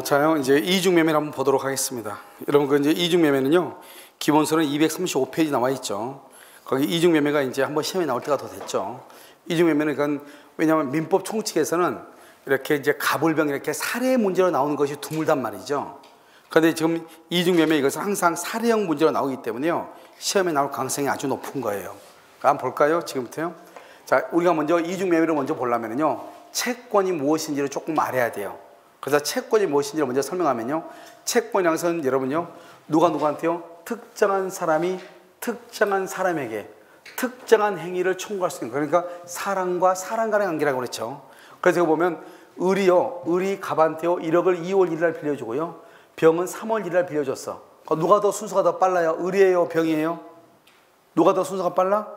자요, 이제 이중매매를 한번 보도록 하겠습니다. 여러분, 그 이제 이중매매는요, 기본서는 235페이지 나와 있죠. 거기 이중매매가 이제 한번 시험에 나올 때가 더 됐죠. 이중매매는 그건 왜냐하면 민법 총칙에서는 이렇게 이제 가불병 이렇게 살해 문제로 나오는 것이 드물단 말이죠. 그런데 지금 이중매매 이것은 항상 살해형 문제로 나오기 때문에요, 시험에 나올 가능성이 아주 높은 거예요. 한번 볼까요? 지금부터요. 자, 우리가 먼저 이중매매를 먼저 보려면요, 채권이 무엇인지를 조금 알아야 돼요. 그래서 채권이 무엇인지를 먼저 설명하면요, 채권이라는 것은 여러분요, 누구한테요? 특정한 사람이 특정한 사람에게 특정한 행위를 청구할 수 있는 거예요. 그러니까 사람과 사람 간의 관계라고 그랬죠. 그래서 보면 을이 갑한테요 1억을 2월 1일 날 빌려주고요, 병은 3월 1일 날 빌려줬어. 누가 더 순서가 더 빨라요? 을이에요? 병이에요? 누가 더 순서가 빨라?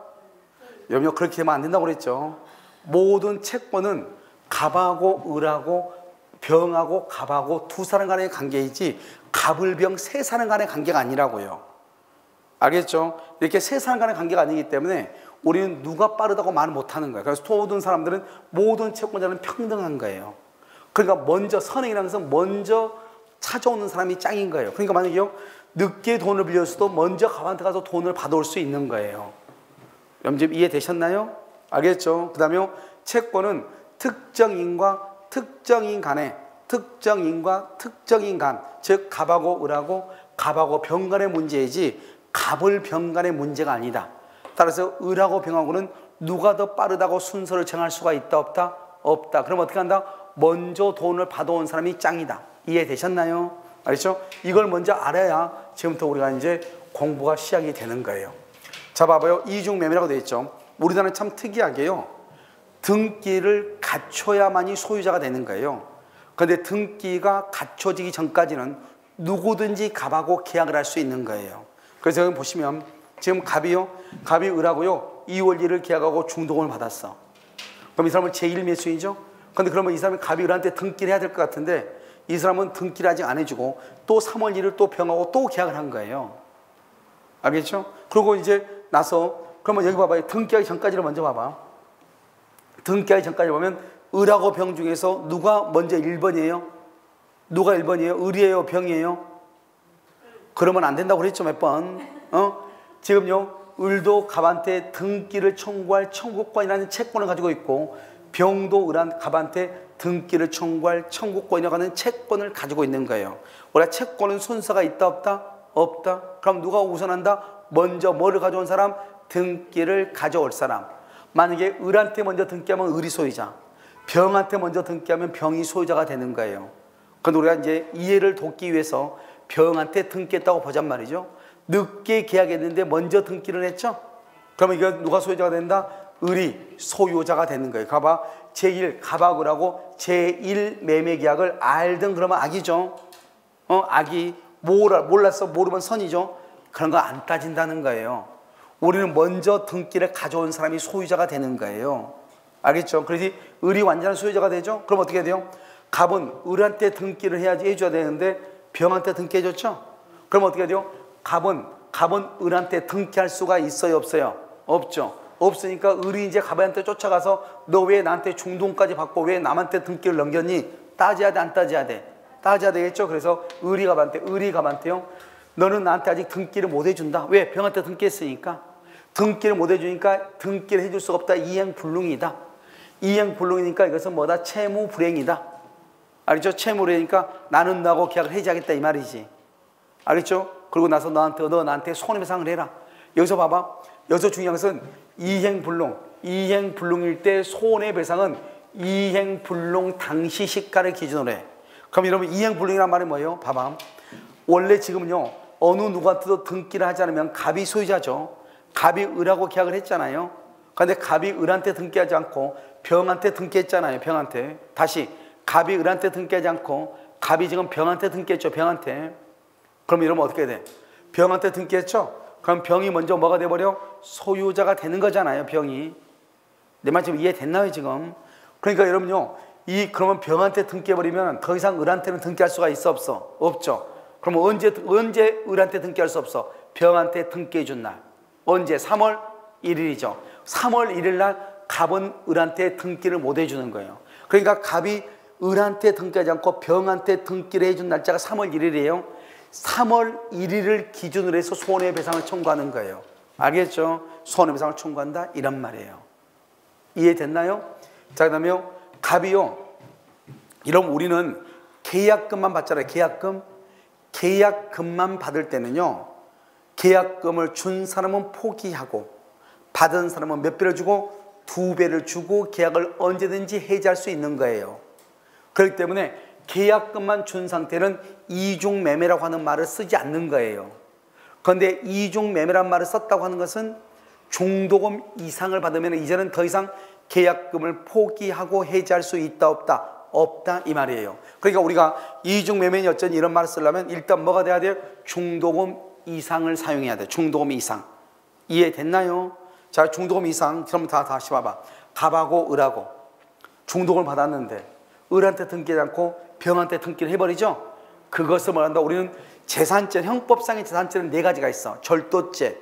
여러분, 그렇게 되면 안 된다고 그랬죠. 모든 채권은 갑하고 을하고 병하고 갑하고 두 사람 간의 관계이지 갑을병 세 사람 간의 관계가 아니라고요. 알겠죠? 이렇게 세 사람 간의 관계가 아니기 때문에 우리는 누가 빠르다고 말을 못하는 거예요. 그래서 모든 사람들은, 모든 채권자는 평등한 거예요. 그러니까 먼저, 선행이라는 것은 먼저 찾아오는 사람이 짱인 거예요. 그러니까 만약에요, 늦게 돈을 빌렸어도 먼저 갑한테 가서 돈을 받아올 수 있는 거예요. 여러분 지금 이해되셨나요? 알겠죠? 그 다음에 채권은 특정인과 특정인 간의, 특정인과 특정인 간, 즉 갑하고 을하고 갑하고 병 간의 문제이지 갑을 병 간의 문제가 아니다. 따라서 을하고 병하고는 누가 더 빠르다고 순서를 정할 수가 있다 없다? 없다. 그럼 어떻게 한다? 먼저 돈을 받아온 사람이 짱이다. 이해되셨나요? 알겠죠? 이걸 먼저 알아야 지금부터 우리가 이제 공부가 시작이 되는 거예요. 자, 봐봐요. 이중매매라고 되어 있죠. 우리나라는 참 특이하게요, 등기를 갖춰야만이 소유자가 되는 거예요. 그런데 등기가 갖춰지기 전까지는 누구든지 갑하고 계약을 할 수 있는 거예요. 그래서 여기 보시면 지금 갑이 을하고요 2월 1일 계약하고 중도금을 받았어. 그럼 이 사람은 제1매수인이죠. 그런데 그러면 이 사람이 갑이 을한테 등기를 해야 될 것 같은데 이 사람은 등기를 아직 안 해주고 또 3월 1일 또 병하고 또 계약을 한 거예요. 알겠죠? 그리고 이제 나서, 그러면 여기 봐봐요. 등기하기 전까지를 먼저 봐봐. 등기하기 전까지 보면 을하고 병 중에서 누가 먼저 1번이에요? 누가 1번이에요? 을이에요? 병이에요? 그러면 안 된다고 그랬죠, 몇 번. 지금요, 을도 갑한테 등기를 청구할 청구권이라는 채권을 가지고 있고, 병도 갑한테 등기를 청구할 청구권이라고 하는 채권을 가지고 있는 거예요. 우리가 채권은 순서가 있다 없다? 없다. 그럼 누가 우선한다? 먼저 뭐를 가져온 사람? 등기를 가져올 사람. 만약에 을한테 먼저 등기하면 을이 소유자, 병한테 먼저 등기하면 병이 소유자가 되는 거예요. 그런데 우리가 이제 이해를 돕기 위해서 병한테 등기했다고 보잔 말이죠. 늦게 계약했는데 먼저 등기를 했죠. 그러면 이거 누가 소유자가 된다? 을이 소유자가 되는 거예요. 가봐, 제1 갑하고 제1 매매 계약을 알든 그러면 악이죠. 악이 몰랐어, 모르면 선이죠. 그런 거 안 따진다는 거예요. 우리는 먼저 등기를 가져온 사람이 소유자가 되는 거예요. 알겠죠? 그래서 을이 완전한 소유자가 되죠? 그럼 어떻게 돼요? 갑은 을한테 등기를 해줘야 되는데 병한테 등기해줬죠? 그럼 어떻게 돼요? 갑은 을한테 등기할 수가 있어요, 없어요? 없죠. 없으니까 을이 이제 갑한테 쫓아가서 너 왜 나한테 중도금까지 받고 왜 남한테 등기를 넘겼니? 따져야 돼, 안 따져야 돼? 따져야 되겠죠? 그래서 을이 갑한테요, 너는 나한테 아직 등기를 못 해준다. 왜? 병한테 등기했으니까. 등기를 못 해주니까 등기를 해줄 수가 없다. 이행불능이다. 이행불능이니까 이것은 뭐다? 채무불행이다. 알겠죠? 채무불행이니까 나는 너하고 계약을 해지하겠다 이 말이지. 알겠죠? 그리고 나서 너 나한테 손해배상을 해라. 여기서 봐봐. 여기서 중요한 것은 이행불능. 이행불능일 때 손해배상은 이행불능 당시 시가를 기준으로 해. 그럼 여러분, 이행불능이란 말이 뭐예요? 봐봐. 원래 지금은요, 어느 누구한테도 등기를 하지 않으면 갑이 소유자죠. 갑이 을하고 계약을 했잖아요. 그런데 갑이 을한테 등기하지 않고 병한테 등기했잖아요. 병한테. 다시 갑이 을한테 등기하지 않고 갑이 지금 병한테 등기했죠. 병한테. 그럼 이러면 어떻게 돼? 병한테 등기했죠. 그럼 병이 먼저 뭐가 돼버려? 소유자가 되는 거잖아요. 병이. 내 말 지금 이해됐나요 지금? 그러니까 여러분요, 그러면 병한테 등기해버리면 더 이상 을한테는 등기할 수가 있어 없어? 없죠. 그럼 언제 을한테 등기할 수 없어? 병한테 등기해 준 날. 언제? 3월 1일이죠. 3월 1일 날 갑은 을한테 등기를 못 해주는 거예요. 그러니까 갑이 을한테 등기하지 않고 병한테 등기를 해준 날짜가 3월 1일이에요. 3월 1일을 기준으로 해서 손해배상을 청구하는 거예요. 알겠죠? 손해배상을 청구한다 이런 말이에요. 이해됐나요? 자, 그 다음에 갑이요. 이런 우리는 계약금만 받잖아요. 계약금만 받을 때는요, 계약금을 준 사람은 포기하고 받은 사람은 몇 배를 주고 2배를 주고 계약을 언제든지 해지할 수 있는 거예요. 그렇기 때문에 계약금만 준 상태는 이중매매라고 하는 말을 쓰지 않는 거예요. 그런데 이중매매라는 말을 썼다고 하는 것은 중도금 이상을 받으면 이제는 더 이상 계약금을 포기하고 해지할 수 있다 없다? 없다 이 말이에요. 그러니까 우리가 이중매매니 어쩌니 이런 말을 쓰려면 일단 뭐가 돼야 돼요? 중도금 이상을 사용해야 돼요. 중도금 이상. 이해됐나요? 자, 중도금 이상. 그럼 다시 봐봐. 갑하고 을하고 중도금을 받았는데 을한테 등기하지 않고 병한테 등기를 해버리죠. 그것을 말한다. 우리는 재산죄, 형법상의 재산죄는 4가지가 있어. 절도죄,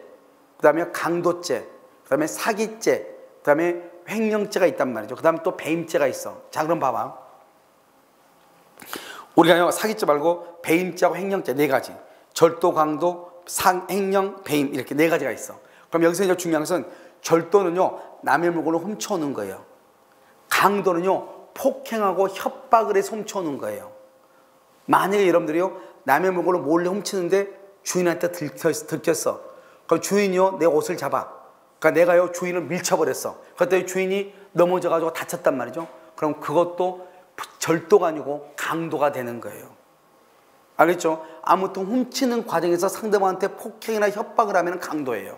그 다음에 강도죄, 그 다음에 사기죄, 그 다음에 횡령죄가 있단 말이죠. 그 다음에 또 배임죄가 있어. 자, 그럼 봐봐. 우리가 사기죄 말고 배임죄하고 횡령죄 4가지. 절도, 강도, 횡령, 배임 이렇게 4가지가 있어. 그럼 여기서 이제 중요한 것은 절도는요, 남의 물건을 훔쳐오는 거예요. 강도는요, 폭행하고 협박을 해서 훔쳐오는 거예요. 만약에 여러분들이요, 남의 물건을 몰래 훔치는데 주인한테 들켰어. 그럼 주인이요, 내 옷을 잡아. 그러니까 내가요, 주인을 밀쳐버렸어. 그때 주인이 넘어져가지고 다쳤단 말이죠. 그럼 그것도 절도가 아니고 강도가 되는 거예요. 알겠죠? 아무튼 훔치는 과정에서 상대방한테 폭행이나 협박을 하면 강도예요.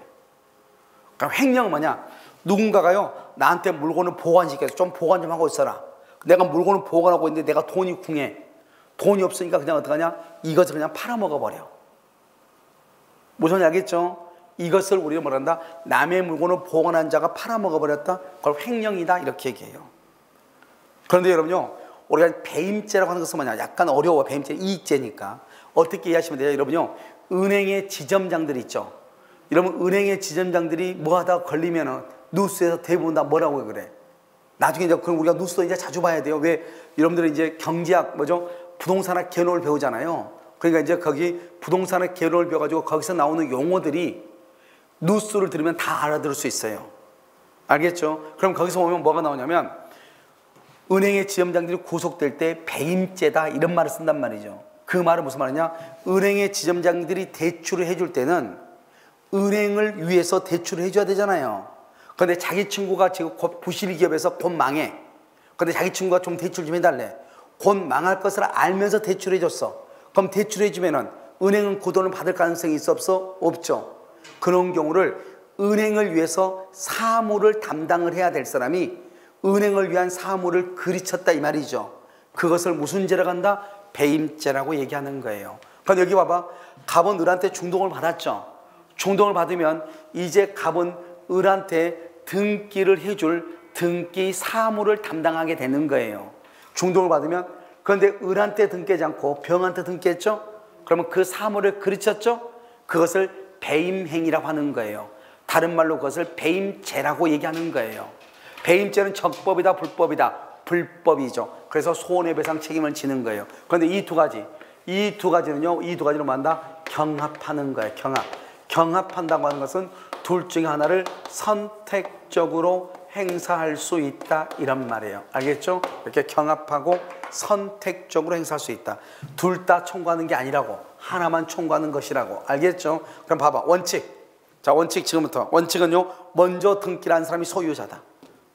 그러니까 횡령은 뭐냐? 누군가가요, 나한테 물건을 보관시켜서 좀 보관 좀 하고 있어라. 내가 물건을 보관하고 있는데 내가 돈이 궁해. 돈이 없으니까 그냥 어떡하냐? 이것을 그냥 팔아먹어버려. 무슨 말인지 알겠죠? 이것을 우리가 뭐란다? 남의 물건을 보관한 자가 팔아먹어버렸다? 그걸 횡령이다 이렇게 얘기해요. 그런데 여러분요, 우리가 배임죄라고 하는 것은 뭐냐? 약간 어려워. 배임죄 이익죄니까. 어떻게 이해하시면 돼요? 여러분요, 은행의 지점장들이 있죠. 여러분, 은행의 지점장들이 뭐 하다가 걸리면은 뉴스에서 대부분 다 뭐라고 그래? 나중에 이제 그럼 우리가 뉴스도 이제 자주 봐야 돼요. 왜? 여러분들은 이제 경제학 뭐죠? 부동산학 개론을 배우잖아요. 그러니까 이제 거기 부동산학 개론을 배워가지고 거기서 나오는 용어들이 뉴스를 들으면 다 알아들을 수 있어요. 알겠죠? 그럼 거기서 보면 뭐가 나오냐면 은행의 지점장들이 구속될 때 배임죄다 이런 말을 쓴단 말이죠. 그 말은 무슨 말이냐? 은행의 지점장들이 대출을 해줄 때는 은행을 위해서 대출을 해줘야 되잖아요. 그런데 자기 친구가 지금 곧 부실기업에서 곧 망해. 그런데 자기 친구가 좀 대출 좀 해달래. 곧 망할 것을 알면서 대출해줬어. 그럼 대출해주면은 은행은 그 돈을 받을 가능성이 있어 없어? 없죠. 그런 경우를 은행을 위해서 사무를 담당을 해야 될 사람이 은행을 위한 사무를 그르쳤다 이 말이죠. 그것을 무슨 죄라고 한다? 배임죄라고 얘기하는 거예요. 그럼 여기 봐봐. 갑은 을한테 중동을 받았죠. 중동을 받으면 이제 갑은 을한테 등기를 해줄 등기 사무를 담당하게 되는 거예요. 중동을 받으면. 그런데 을한테 등기하지 않고 병한테 등기했죠. 그러면 그 사무를 그르쳤죠. 그것을 배임행위라고 하는 거예요. 다른 말로 그것을 배임죄라고 얘기하는 거예요. 배임죄는 적법이다 불법이다? 불법이죠. 그래서 손해배상 책임을 지는 거예요. 그런데 이 두 가지는요, 이 두 가지로 뭐한다? 경합하는 거예요. 경합한다고 하는 것은 둘 중에 하나를 선택적으로 행사할 수 있다 이런 말이에요. 알겠죠? 이렇게 경합하고 선택적으로 행사할 수 있다. 둘 다 청구하는 게 아니라고, 하나만 청구하는 것이라고. 알겠죠? 그럼 봐봐. 원칙. 자, 원칙 지금부터. 원칙은요, 먼저 등기를 한 사람이 소유자다.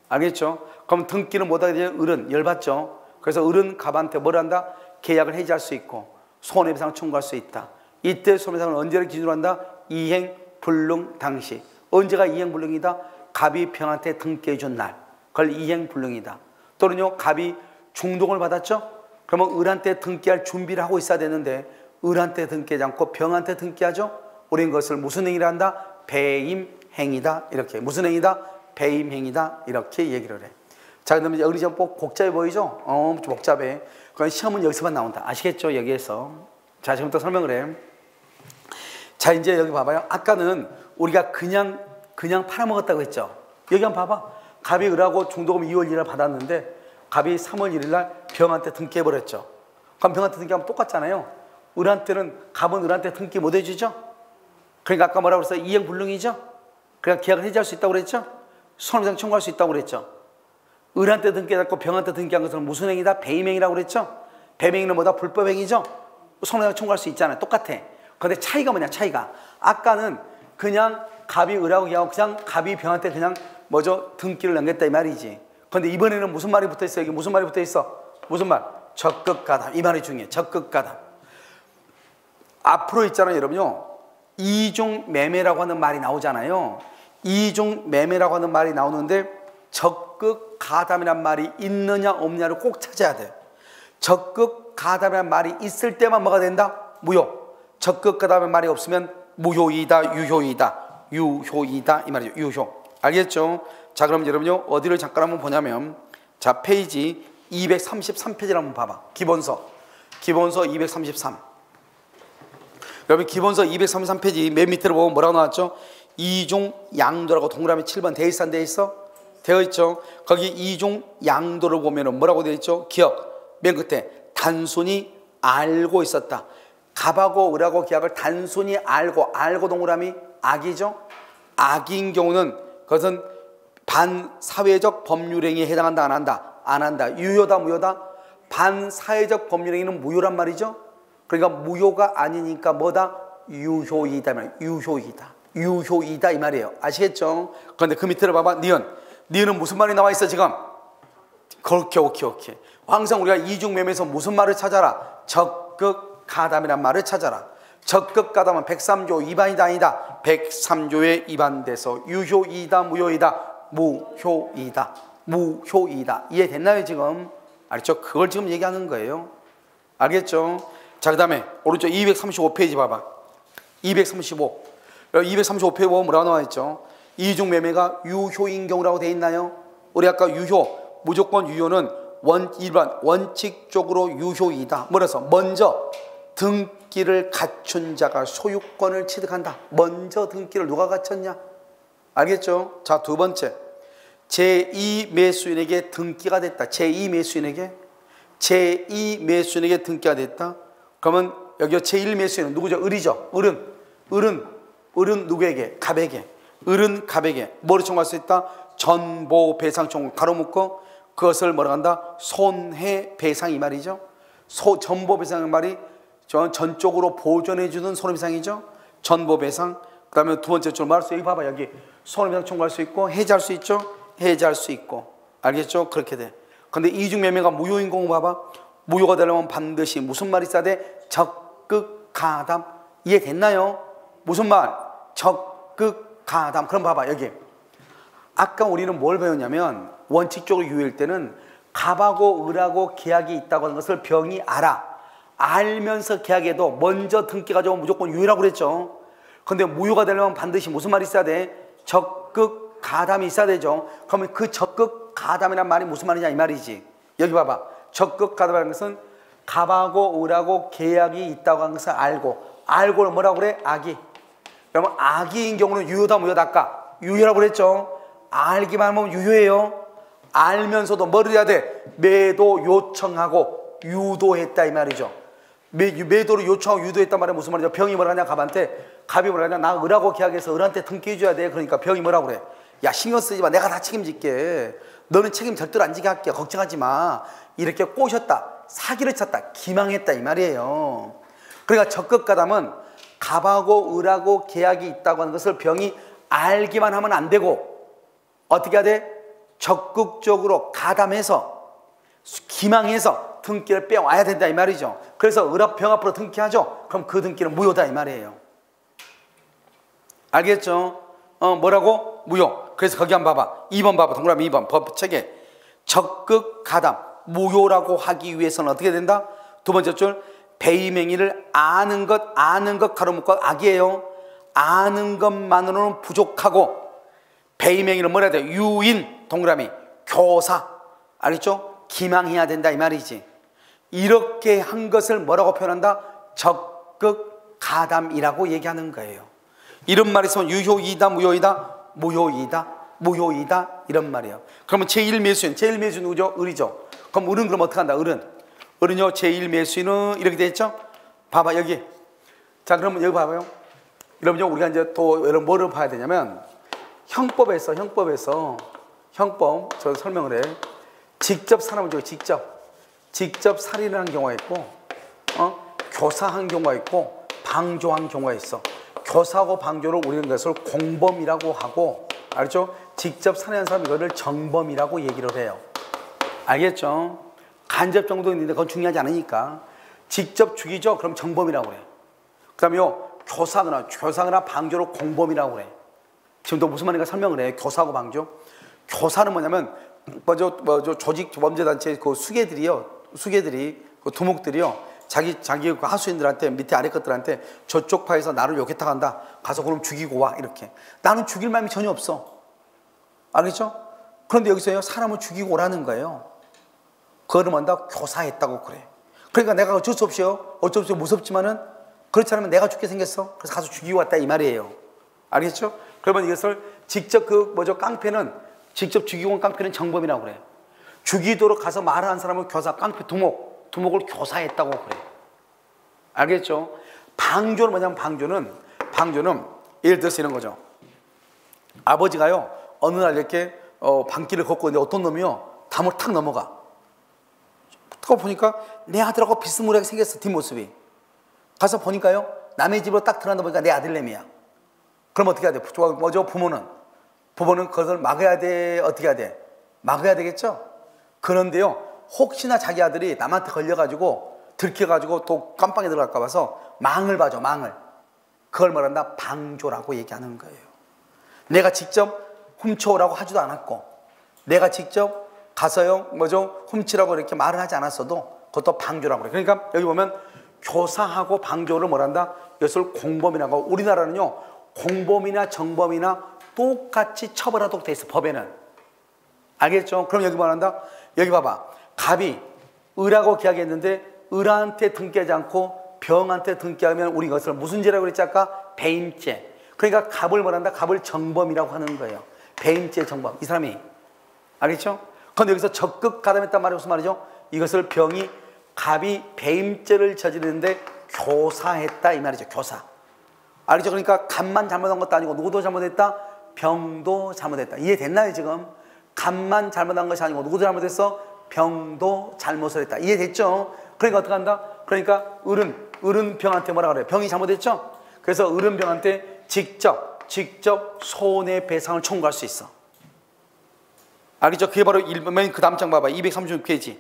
알겠죠? 그럼 등기를 못하게 되면 을은 열받죠. 그래서 을은 갑한테 뭘 한다? 계약을 해지할 수 있고 손해배상을 청구할 수 있다. 이때 손해배상을 언제를 기준으로 한다? 이행불능 당시. 언제가 이행불능이다? 갑이 병한테 등기해준 날. 그걸 이행불능이다. 또는요, 갑이 중동을 받았죠? 그러면 을한테 등기할 준비를 하고 있어야 되는데 을한테 등기하지 않고 병한테 등기하죠? 우리는 그것을 무슨 행위를 한다? 배임행위다. 이렇게. 무슨 행위다? 배임행위다. 이렇게 얘기를 해. 자, 그러면 여기 좀 복잡해 보이죠? 좀 복잡해. 그럼 시험은 여기서만 나온다. 아시겠죠? 여기에서. 자, 지금부터 설명을 해. 자, 이제 여기 봐봐요. 아까는 우리가 그냥 팔아먹었다고 했죠. 여기 한번 봐봐. 갑이 을하고 중도금 2월 1일 날 받았는데 갑이 3월 1일 날 병한테 등기해버렸죠. 그럼 병한테 등기하면 똑같잖아요. 을한테는, 갑은 을한테 등기 못 해주죠. 그러니까 아까 뭐라고 그랬어요? 이행불능이죠. 그러니까 계약을 해지할 수 있다고 그랬죠. 손해배상 청구할 수 있다고 그랬죠. 을한테 등기해갖고 병한테 등기한 것은 무슨 행위다? 배임행위라고 그랬죠. 배임행위는 뭐다? 불법행위죠. 손해배상 청구할 수 있잖아요. 똑같아. 그런데 차이가 뭐냐? 차이가 아까는 그냥 갑이 을하고 계약하고 그냥 갑이 병한테 그냥 뭐죠? 등기를 남겼다 이 말이지. 그런데 이번에는 무슨 말이 붙어있어? 여기 무슨 말이 붙어있어? 무슨 말? 적극가담. 이 말이 중요해. 적극가담. 앞으로 있잖아요 여러분요, 이중매매라고 하는 말이 나오잖아요. 이중매매라고 하는 말이 나오는데 적극가담이란 말이 있느냐 없느냐를 꼭 찾아야 돼. 적극가담이란 말이 있을 때만 뭐가 된다? 무효. 적극가담의 말이 없으면 무효이다, 유효이다. 유효이다 이 말이죠. 유효. 알겠죠? 자, 그럼 여러분요 어디를 잠깐 한번 보냐면, 자, 페이지 233페이지를 한번 봐봐. 기본서 233. 여러분 기본서 233페이지 맨 밑으로 보면 뭐라고 나왔죠? 이중양도라고 동그라미 7번 돼 있어 안 돼 있어? 되어 있죠. 거기 이중양도를 보면은 뭐라고 되어 있죠? 기억 맨 끝에 단순히 알고 있었다. 갑하고 을하고 계약을 단순히 알고 동그라미 악이죠. 악인 경우는 그것은 반사회적 법률행위에 해당한다 안 한다? 안 한다. 유효다 무효다? 반사회적 법률행위는 무효란 말이죠. 그러니까 무효가 아니니까 뭐다? 유효이다. 유효이다 이 말이에요. 아시겠죠? 그런데 그 밑에를 봐봐. 니은은 무슨 말이 나와 있어 지금? 그렇게 오케이. 항상 우리가 이중매매에서 무슨 말을 찾아라? 적극가담이란 말을 찾아라. 적극가담은 103조 위반이다 아니다? 103조에 위반돼서 유효이다 무효이다? 무효이다. 이해됐나요 지금? 알겠죠? 그걸 지금 얘기하는 거예요. 알겠죠? 자, 그 다음에 오른쪽 235페이지 봐봐. 235페이지 보면 뭐라고 나와 있죠? 이중매매가 유효인 경우라고 돼 있나요? 우리 아까 유효, 무조건 유효는 일반 원칙적으로 유효이다. 뭐라서? 먼저 등기를 갖춘 자가 소유권을 취득한다. 먼저 등기를 누가 갖췄냐? 알겠죠? 자, 두 번째, 제2매수인에게 등기가 됐다. 제2매수인에게 등기가 됐다. 그러면 여기 제1매수인은 누구죠? 을이죠. 을은 누구에게? 갑에게. 을은 갑에게 뭐를 청구할 수 있다? 전보배상 청구. 가로 묶어 그것을 뭐라고 한다? 손해배상 이 말이죠. 전보배상의 말이 전적으로 보존해주는 손해배상이죠. 전보배상. 그 다음에 두 번째 줄 말할 수, 여기 봐봐. 여기 손해배상 청구할 수 있고 해지할 수 있죠. 해지할 수 있고. 알겠죠? 그렇게 돼. 근데 이중매매가 무효인 경우 봐봐. 무효가 되려면 반드시 무슨 말이 있어야 돼? 적극가담. 이해됐나요? 무슨 말? 적극가담. 그럼 봐봐 여기. 아까 우리는 뭘 배웠냐면 원칙적으로 유효일 때는 갑하고 을하고 계약이 있다고 하는 것을 병이 알면서 계약해도 먼저 등기 가져오면 무조건 유효라고 그랬죠. 근데 무효가 되려면 반드시 무슨 말이 있어야 돼? 적극가담이 있어야 되죠. 그러면 그 적극가담이란 말이 무슨 말이냐 이 말이지. 여기 봐봐. 적극가담이라는 것은 갑하고 을하고 계약이 있다고 하는 것을 알고는 뭐라고 그래? 악이. 그러면 악이인 경우는 유효다 무효다? 아까 유효라고 그랬죠. 알기만 하면 유효해요. 알면서도 뭐를 해야 돼? 매도 요청하고 유도했다 이 말이죠. 매도를 요청하고 유도했단 말은 무슨 말이죠? 병이 뭐라 하냐 갑한테. 갑이 뭐라 하냐? 나 을하고 계약해서 을한테 등기해줘야 돼. 그러니까 병이 뭐라고 그래? 야, 신경 쓰지 마. 내가 다 책임질게. 너는 책임 절대로 안 지게 할게. 걱정하지 마. 이렇게 꼬셨다. 사기를 쳤다. 기망했다 이 말이에요. 그러니까 적극가담은 갑하고 을하고 계약이 있다고 하는 것을 병이 알기만 하면 안 되고 어떻게 해야 돼? 적극적으로 가담해서 기망해서 등기를 빼와야 된다 이 말이죠. 그래서 병 앞으로 등기하죠. 그럼 그 등기는 무효다 이 말이에요. 알겠죠? 뭐라고? 무효. 그래서 거기 한번 봐봐. 2번 봐봐. 동그라미 2번 법책에 적극가담 무효라고 하기 위해서는 어떻게 된다? 두 번째 줄 배임행위를 아는 것 가로 묶어 악이에요. 아는 것만으로는 부족하고 배임행위는 뭐라 해야 돼? 유인 동그라미 교사. 알겠죠? 기망해야 된다 이 말이지. 이렇게 한 것을 뭐라고 표현한다? 적극가담이라고 얘기하는 거예요. 이런 말이 있으면 유효이다 무효이다? 무효이다 이런 말이에요. 그러면 제1매수인 누구죠? 을이죠. 그럼 을은 그럼 어떻게 한다? 을은요 제1매수인은 이렇게 돼 있죠? 봐봐 여기. 자 그러면 여기 봐봐요. 여러분요 우리가 이제 또 여러분 뭐를 봐야 되냐면 형법에서 형법 저 설명을 해. 직접 사람을 줘. 직접 살인을 한 경우가 있고 교사한 경우가 있고 방조한 경우가 있어. 교사하고 방조를 우리는 그것을 공범이라고 하고, 알죠? 직접 살인한 사람 이거를 정범이라고 얘기를 해요. 알겠죠? 간접 정도 있는데 그건 중요하지 않으니까. 직접 죽이죠? 그럼 정범이라고 그래. 그 다음에요 교사거나 방조를 공범이라고 그래. 지금 또 무슨 말인가 설명을 해. 교사하고 방조. 교사는 뭐냐면 조직 범죄단체 그 수괴들이 그 두목들이요 자기 그 하수인들한테 밑에 아래 것들한테 저쪽 파에서 나를 욕했다 간다. 가서 그럼 죽이고 와 이렇게. 나는 죽일 마음이 전혀 없어. 알겠죠? 그런데 여기서요 사람을 죽이고 오라는 거예요. 그거를 뭔가 교사했다고 그래. 그러니까 내가 어쩔 수 없이 무섭지만은 그렇지 않으면 내가 죽게 생겼어. 그래서 가서 죽이고 왔다 이 말이에요. 알겠죠? 그러면 이것을 직접 깡패는 직접 죽이고 온 깡패는 정범이라고 그래. 죽이도록 가서 말하는 사람은 교사, 깡패, 두목을 교사했다고 그래. 알겠죠? 방조는 뭐냐면 방조는 예를 들어서 이런 거죠. 아버지가요 어느 날 이렇게 방길을 걷고 있는데 어떤 놈이요 담을 탁 넘어가. 딱 보니까 내 아들하고 비스무리하게 생겼어. 뒷모습이. 가서 보니까요 남의 집으로 딱 들어간다 보니까 내 아들내미야. 그럼 어떻게 해야 돼? 뭐죠? 부모는 그것을 막아야 돼? 어떻게 해야 돼? 막아야 되겠죠? 그런데요 혹시나 자기 아들이 남한테 걸려가지고 들켜가지고 또 깜빵에 들어갈까 봐서 망을 봐줘. 그걸 말한다 방조라고 얘기하는 거예요. 내가 직접 훔쳐오라고 하지도 않았고 내가 직접 가서요 훔치라고 이렇게 말을 하지 않았어도 그것도 방조라고 그래. 그러니까 여기 보면 교사하고 방조를 뭐란다? 이것을 공범이라고 하고, 우리나라는요 공범이나 정범이나 똑같이 처벌하도록 돼 있어 법에는. 알겠죠? 그럼 여기 뭐란다? 여기 봐봐. 갑이 을하고 계약했는데 을한테 등기하지 않고 병한테 등기하면 우리 이것을 무슨 죄라고 그랬지 아까? 배임죄. 그러니까 갑을 뭐란다? 갑을 정범이라고 하는 거예요. 배임죄 정범. 이 사람이. 알겠죠? 그런데 여기서 적극 가담했단 말이 무슨 말이죠? 이것을 갑이 배임죄를 저지르는데 교사했다 이 말이죠. 교사. 알겠죠? 그러니까 갑만 잘못한 것도 아니고 누구도 잘못했다? 병도 잘못했다. 이해됐나요 지금? 갑만 잘못한 것이 아니고 누구도 잘못했어? 병도 잘못을 했다. 이해됐죠? 그러니까 어떻게 한다? 그러니까 을은 병한테 뭐라 그래요? 병이 잘못했죠? 그래서 을은 병한테 직접 손해배상을 청구할 수 있어. 알겠죠? 그게 바로 그 다음 장 봐봐. 236페이지.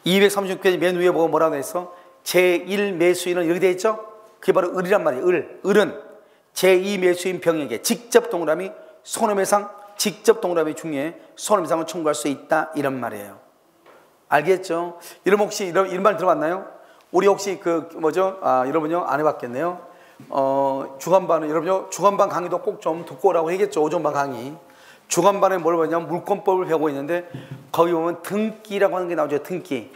236페이지 맨 위에 보고 뭐라고 했어? 제1매수인은 여기 돼 있죠? 그게 바로 을이란 말이에요. 을은 제2매수인 병에게 직접 동그라미 손해배상 직접 동그라미 중에 손해배상을 청구할 수 있다 이런 말이에요. 알겠죠? 여러분 혹시 이런 말 들어봤나요? 우리 혹시 여러분요 안 해봤겠네요. 주간반은 여러분요 주간반 강의도 꼭 좀 듣고 오라고 하겠죠. 오전반 강의. 주간반에 뭘 배우냐면 물권법을 배우고 있는데 거기 보면 등기라고 하는 게 나오죠. 등기.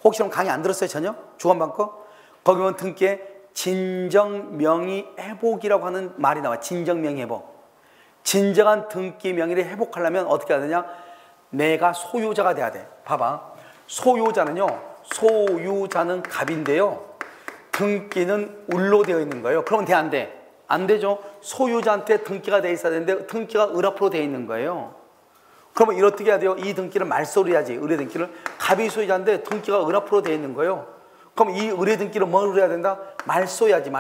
혹시 그럼 강의 안 들었어요 전혀? 주간반 거? 거기 보면 등기에 진정명의 회복이라고 하는 말이 나와. 진정명의 회복. 진정한 등기 명의를 회복하려면 어떻게 해야 되냐? 내가 소유자가 돼야 돼. 봐봐. 소유자는 갑인데요. 등기는 을로 되어 있는 거예요. 그러면 돼, 안 돼? 안 되죠. 소유자한테 등기가 돼 있어야 되는데 등기가 을 앞으로 되어 있는 거예요. 그러면 어떻게 해야 돼요? 이 등기를 말소를 해야지. 을의 등기를. 갑이 소유자인데 등기가 을 앞으로 되어 있는 거예요. 그럼 이 을의 등기를 뭘 해야 된다? 말소해야지.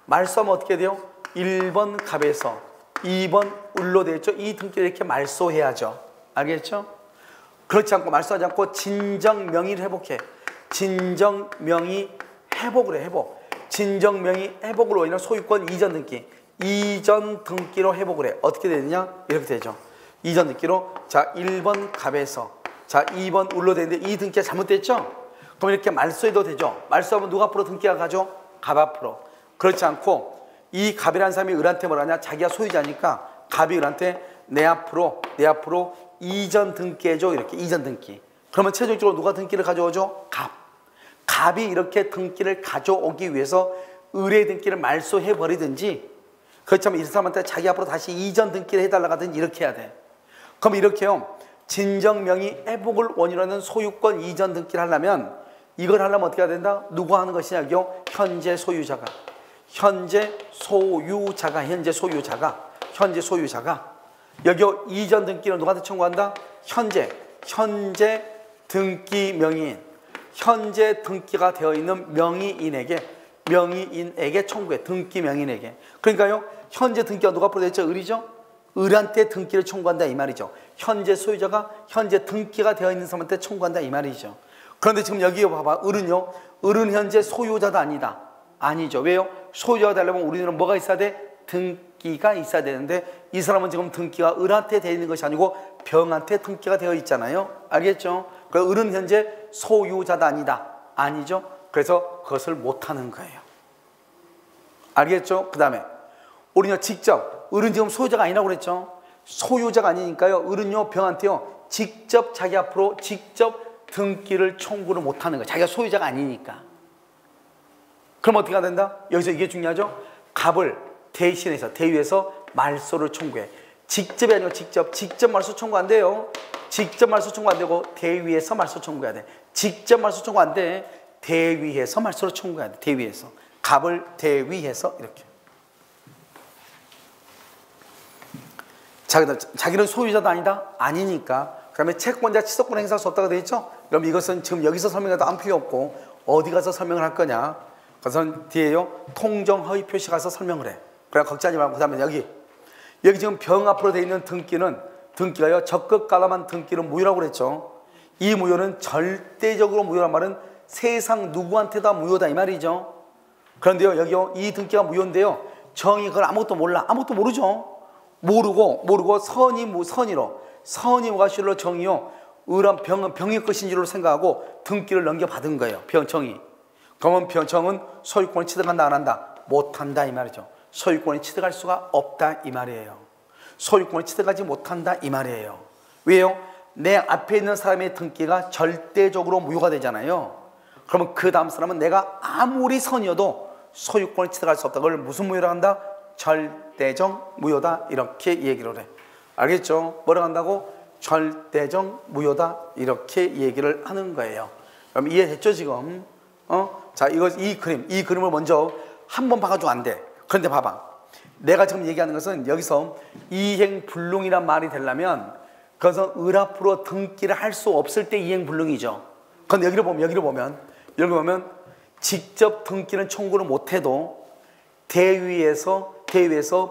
말소하면 어떻게 돼요? 1번 갑에서 2번 을로 되어 있죠. 이 등기를 이렇게 말소해야죠. 알겠죠? 그렇지 않고 말소하지 않고 진정명의를 회복해. 진정명의 회복을 해. 회복. 진정명의 회복으로 인한 소유권 이전 등기. 이전 등기로 회복을 해. 어떻게 되느냐? 이렇게 되죠. 이전 등기로. 자, 1번 갑에서. 자, 2번 을로 되는데 이 등기가 잘못됐죠? 그럼 이렇게 말소해도 되죠. 말소하면 누가 앞으로 등기가 가죠? 갑 앞으로. 그렇지 않고 이 갑이라는 사람이 을한테 뭐라냐? 자기가 소유자니까 갑이 을한테 내 앞으로 이전 등기해줘. 이렇게 이전 등기. 그러면 최종적으로 누가 등기를 가져오죠? 갑이 이렇게 등기를 가져오기 위해서 을의 등기를 말소해버리든지, 그렇다면 이 사람한테 자기 앞으로 다시 이전 등기를 해달라고 하든지 이렇게 해야 돼. 그럼 이렇게요. 진정 명의 회복을 원인으로 하는 소유권 이전 등기를 하려면 이걸 하려면 어떻게 해야 된다? 누가 하는 것이냐고요? 현재 소유자가. 현재 소유자가. 여기요, 이전 등기는 누구한테 청구한다? 현재 등기 명의인. 현재 등기가 되어 있는 명의인에게 청구해. 등기 명의인에게. 그러니까요, 현재 등기가 누가 앞으로 됐죠? 을이죠? 을한테 등기를 청구한다 이 말이죠. 현재 소유자가 현재 등기가 되어 있는 사람한테 청구한다 이 말이죠. 그런데 지금 여기 봐봐. 을은 현재 소유자도 아니죠. 왜요? 소유자가 되려면 우리는 뭐가 있어야 돼? 등기가 있어야 되는데 이 사람은 지금 등기가 을한테 되어 있는 것이 아니고 병한테 등기가 되어 있잖아요. 알겠죠? 그래서 을은 현재 소유자도 아니죠. 그래서 그것을 못하는 거예요. 알겠죠? 그 다음에 우리는 직접, 을은 지금 소유자가 아니라고 그랬죠. 소유자가 아니니까요, 을은요, 병한테요, 직접 자기 앞으로 직접 등기를 청구를 못하는 거예요. 자기가 소유자가 아니니까. 그럼 어떻게 해야 된다? 여기서 이게 중요하죠. 갑을 대신해서, 대위에서 말소를 청구해. 직접이 아니고 직접 말소 청구 안 돼요. 직접 말소 청구 안 되고 대위에서 말소 청구해야 돼. 직접 말소 청구 안 돼. 대위에서 말소를 청구해야 돼. 대위에서. 갑을 대위해서 이렇게. 자기는 소유자도 아니니까. 그 다음에 채권자 취소권 행사할 수 없다고 되어 있죠. 그럼 이것은 지금 여기서 설명해도 아무 필요 없고 어디 가서 설명을 할 거냐. 그래서 뒤에요, 통정 허위 표시 가서 설명을 해. 그래 걱정하지 말고. 그 다음에 여기 지금 병 앞으로 되어 있는 등기가요, 적극 가담한 등기는 무효라고 그랬죠. 이 무효는 절대적으로 무효란 말은 세상 누구한테 다 무효다 이 말이죠. 그런데요, 여기요, 이 등기가 무효인데요, 정이 그걸 아무것도 모르죠. 모르고 선이 무과실로 정이요, 을한 병은 병의 것인 줄로 생각하고 등기를 넘겨받은 거예요. 병청이. 그러면 병청은 소유권을 취득한다 안 한다? 못한다 이 말이죠. 소유권을 취득할 수가 없다 이 말이에요. 소유권을 취득하지 못한다 이 말이에요. 왜요? 내 앞에 있는 사람의 등기가 절대적으로 무효가 되잖아요. 그러면 그 다음 사람은 내가 아무리 선이어도 소유권을 취득할 수 없다. 그걸 무슨 무효라고 한다? 절대적 무효다 이렇게 얘기를 해. 알겠죠? 뭐라고 한다고? 절대적 무효다 이렇게 얘기를 하는 거예요. 그럼 이해됐죠 지금? 자, 이 그림을 먼저 한번 봐가지고 안 돼. 그런데 봐봐, 내가 지금 얘기하는 것은 여기서 이행불능이란 말이 되려면 그래서 을 앞으로 등기를 할 수 없을 때 이행불능이죠. 그런데 여기를 보면 직접 등기는 청구를 못해도 대위에서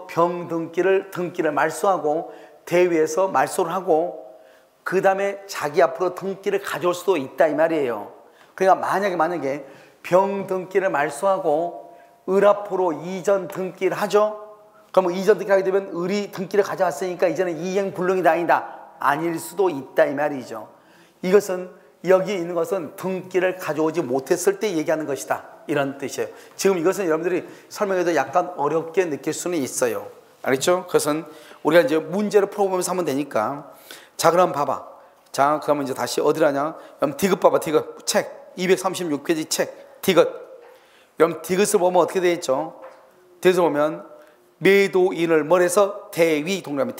병 등기를 말소하고 대위에서 말소를 하고 그 다음에 자기 앞으로 등기를 가져올 수도 있다 이 말이에요. 그러니까 만약에 병 등기를 말소하고 을 앞으로 이전 등기를 하죠. 그러면 이전 등기를 하게 되면 을이 등기를 가져왔으니까 이제는 이행불능이다 아닐 수도 있다 이 말이죠. 이것은 여기 있는 것은 등기를 가져오지 못했을 때 얘기하는 것이다 이런 뜻이에요. 지금 이것은 여러분들이 설명해도 약간 어렵게 느낄 수는 있어요. 알겠죠? 그것은 우리가 이제 문제를 풀어보면서 하면 되니까. 자, 그럼 봐봐. 자, 그러면 이제 다시 어디라냐? 그럼 디귿 봐봐. 디귿 책 236페이지 책 디귿. 그럼 디귿을 보면 어떻게 되어 있죠? 디귿을 보면 매도인을 뭘해서 대위 동그라미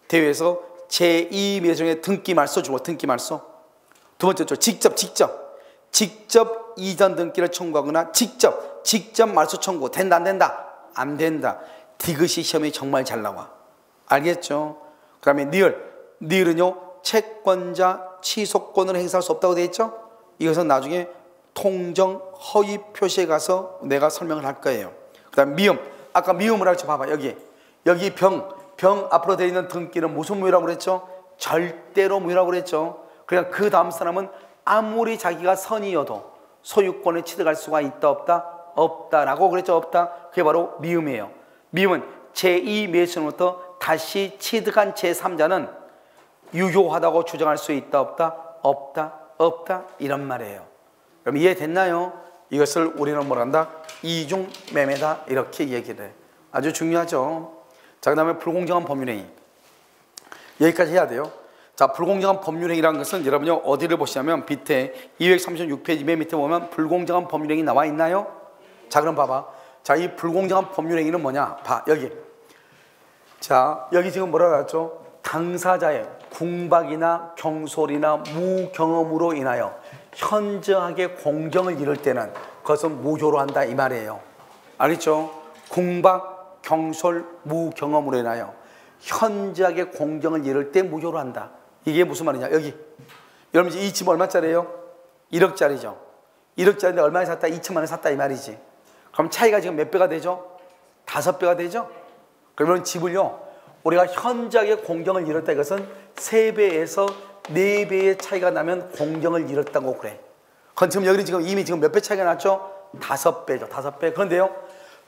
대위에서 제2매정의 등기 말소 주고 등기 말소. 두 번째죠. 직접 이전 등기를 청구하거나 직접 말소 청구. 된다 안 된다? 안 된다. 디귿이 시험에 정말 잘 나와. 알겠죠? 그 다음에 니을은요, 채권자 취소권을 행사할 수 없다고 되어 있죠? 이것은 나중에 통정 허위 표시에 가서 내가 설명을 할 거예요. 그 다음 미음. 아까 미음을 할지 봐봐. 여기 병 앞으로 되어 있는 등기는 무슨 무효라고 그랬죠? 절대로 무효라고 그랬죠. 그냥 그 다음 사람은 아무리 자기가 선이어도 소유권을 취득할 수가 있다 없다? 없다라고 그랬죠. 없다. 그게 바로 미음이에요. 미음은 제2매수로부터 다시 취득한 제3자는 유효하다고 주장할 수 있다 없다? 없다 이런 말이에요. 그럼 이해됐나요? 이것을 우리는 뭐란다? 이중매매다 이렇게 얘기를 해. 아주 중요하죠. 자, 그 다음에 불공정한 법률행위. 여기까지 해야 돼요. 자, 불공정한 법률행위라는 것은 여러분이 어디를 보시냐면 밑에 236페이지 맨 밑에 보면 불공정한 법률행위 나와 있나요? 자, 그럼 봐봐. 자, 이 불공정한 법률행위는 뭐냐? 봐, 여기. 자, 여기 지금 뭐라고 했죠? 당사자예요. 궁박이나 경솔이나 무경험으로 인하여 현저하게 공경을 이룰 때는 그것은 무조로 한다 이 말이에요. 알겠죠? 궁박, 경솔, 무경험으로 인하여 현저하게 공경을 이룰 때 무조로 한다. 이게 무슨 말이냐? 여기 여러분 이 집 얼마짜리예요? 1억짜리죠. 1억짜리인데 얼마에 샀다? 2천만 원에 샀다 이 말이지. 그럼 차이가 지금 몇 배가 되죠? 5배가 되죠? 그러면 집을요 우리가 현저하게 공경을 이뤘다 이것은 3배에서 4배의 차이가 나면 공경을 이뤘다고 그래. 그건 지금 여기는 지금 이미 지금 몇 배 차이가 났죠? 5배죠. 5배. 그런데요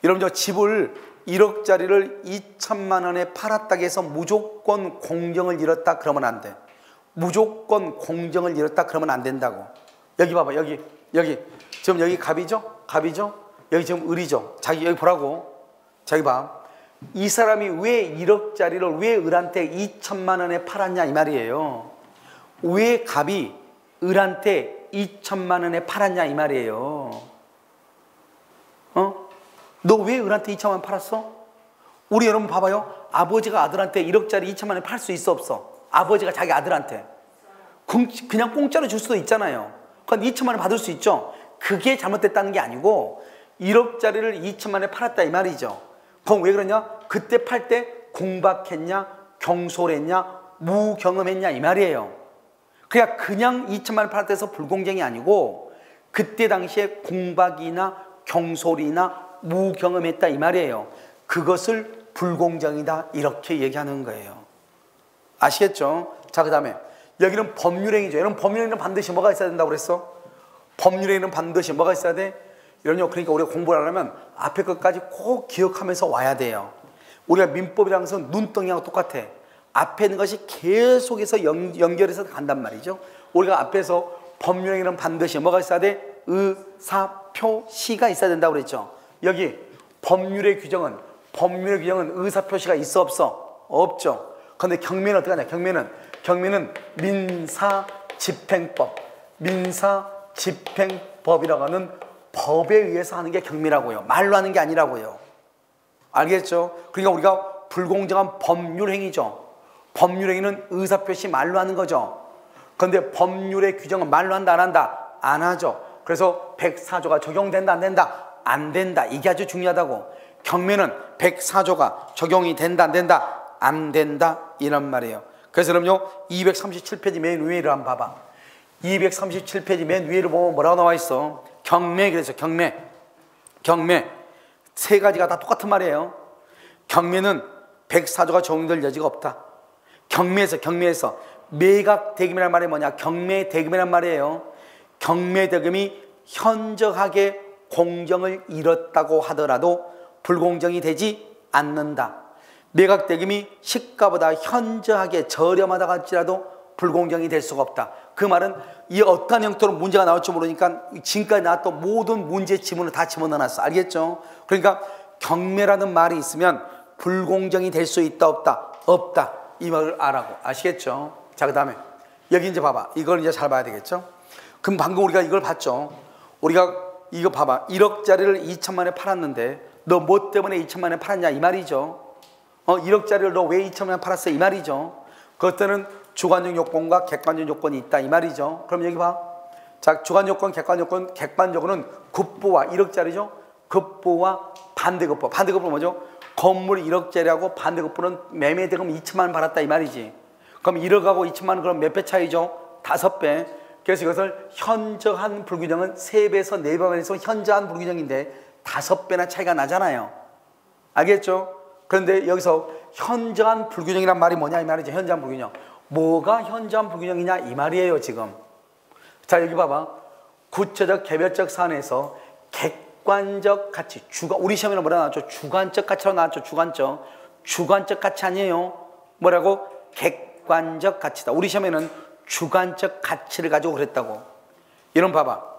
여러분 저 집을 1억짜리를 2천만 원에 팔았다고 해서 무조건 공경을 이뤘다 그러면 안 돼. 무조건 공경을 이뤘다 그러면 안 된다고. 여기 봐봐. 여기 지금 여기 갑이죠? 갑이죠? 여기 지금 을이죠? 자기 여기 보라고. 자기 봐. 이 사람이 왜 1억짜리를 왜 을한테 2천만 원에 팔았냐 이 말이에요. 왜 갑이 을한테 2천만 원에 팔았냐 이 말이에요. 너 왜 을한테 2천만 원 팔았어? 우리 여러분 봐봐요. 아버지가 아들한테 1억짜리 2천만 원에 팔 수 있어 없어? 아버지가 자기 아들한테 그냥 공짜로 줄 수도 있잖아요. 그건 2천만 원 받을 수 있죠. 그게 잘못됐다는 게 아니고 1억짜리를 2천만 원에 팔았다 이 말이죠. 그럼 왜 그러냐? 그때 팔 때 궁박했냐 경솔했냐 무경험했냐 이 말이에요. 그냥 2천만 원 팔았다 해서 불공정이 아니고 그때 당시에 궁박이나 경솔이나 무경험했다 이 말이에요. 그것을 불공정이다 이렇게 얘기하는 거예요. 아시겠죠? 자, 그 다음에 여기는 법률행위죠. 여러분 법률행위는 반드시 뭐가 있어야 된다고 그랬어? 법률행위는 반드시 뭐가 있어야 돼? 그러니까 우리가 공부를 하려면 앞에 것까지 꼭 기억하면서 와야 돼요. 우리가 민법이라는 것은 눈덩이하고 똑같아. 앞에 있는 것이 계속해서 연결해서 간단 말이죠. 우리가 앞에서 법률행위는 반드시 뭐가 있어야 돼? 의사표시가 있어야 된다고 그랬죠. 여기 법률의 규정은 의사표시가 있어 없어? 없죠. 그런데 경매는 어떻게 하냐? 경매는 민사집행법이라고 하는 법에 의해서 하는 게 경매라고요. 말로 하는 게 아니라고요. 알겠죠? 그러니까 우리가 불공정한 법률행위죠. 법률행위는 의사표시 말로 하는 거죠. 그런데 법률의 규정은 말로 한다 안 한다? 안 하죠. 그래서 104조가 적용된다 안 된다? 안 된다. 이게 아주 중요하다고. 경매는 104조가 적용이 된다 안 된다? 안 된다 이란 말이에요. 그래서 그럼요 237페이지 맨 위를 한번 봐봐. 237페이지 맨 위를 보면 뭐라고 나와 있어? 경매. 그래서 경매 3가지가 다 똑같은 말이에요. 경매는 104조가 적용될 여지가 없다. 경매에서 매각대금이라는 말이 뭐냐? 경매대금이란 말이에요. 경매대금이 현저하게 공정을 잃었다고 하더라도 불공정이 되지 않는다. 매각대금이 시가보다 현저하게 저렴하다고 할지라도 불공정이 될 수가 없다. 그 말은 이 어떠한 형태로 문제가 나올지 모르니까 지금까지 나왔던 모든 문제 지문을 다 집어넣어놨어. 알겠죠? 그러니까 경매라는 말이 있으면 불공정이 될 수 있다 없다? 없다. 이 말을 알라고. 아시겠죠? 자, 그 다음에 여기 이제 봐봐. 이걸 이제 잘 봐야 되겠죠? 그럼 방금 우리가 이걸 봤죠? 우리가 이거 봐봐. 1억짜리를 2천만 원에 팔았는데 너 뭐 때문에 2천만 원에 팔았냐 이 말이죠. 1억짜리를 너 왜 2천만 원에 팔았어 이 말이죠. 그것들은 주관적 요건과 객관적 요건이 있다 이 말이죠. 그럼 여기 봐. 자, 주관적 요건, 객관적 요건, 객관적으로는 급부와 1억짜리죠. 급부와 반대급부. 반대급부는 뭐죠? 건물 1억짜리하고 반대급부는 매매대금 2천만 원 받았다 이 말이지. 그럼 1억하고 2천만 원 그럼 몇 배 차이죠? 5배. 그래서 이것을 현저한 불균형은 3배에서 4배에서 현저한 불균형인데 5배나 차이가 나잖아요. 알겠죠? 그런데 여기서 현저한 불균형이란 말이 뭐냐 이 말이죠. 현저한 불균형. 뭐가 현저한 불균형이냐 이 말이에요 지금. 자, 여기 봐봐. 구체적 개별적 사안에서 객관적 가치, 우리 시험에는 뭐라 나왔죠? 주관적 가치로 나왔죠. 주관적 가치 아니에요. 뭐라고? 객관적 가치다. 우리 시험에는 주관적 가치를 가지고 그랬다고. 여러분 봐봐.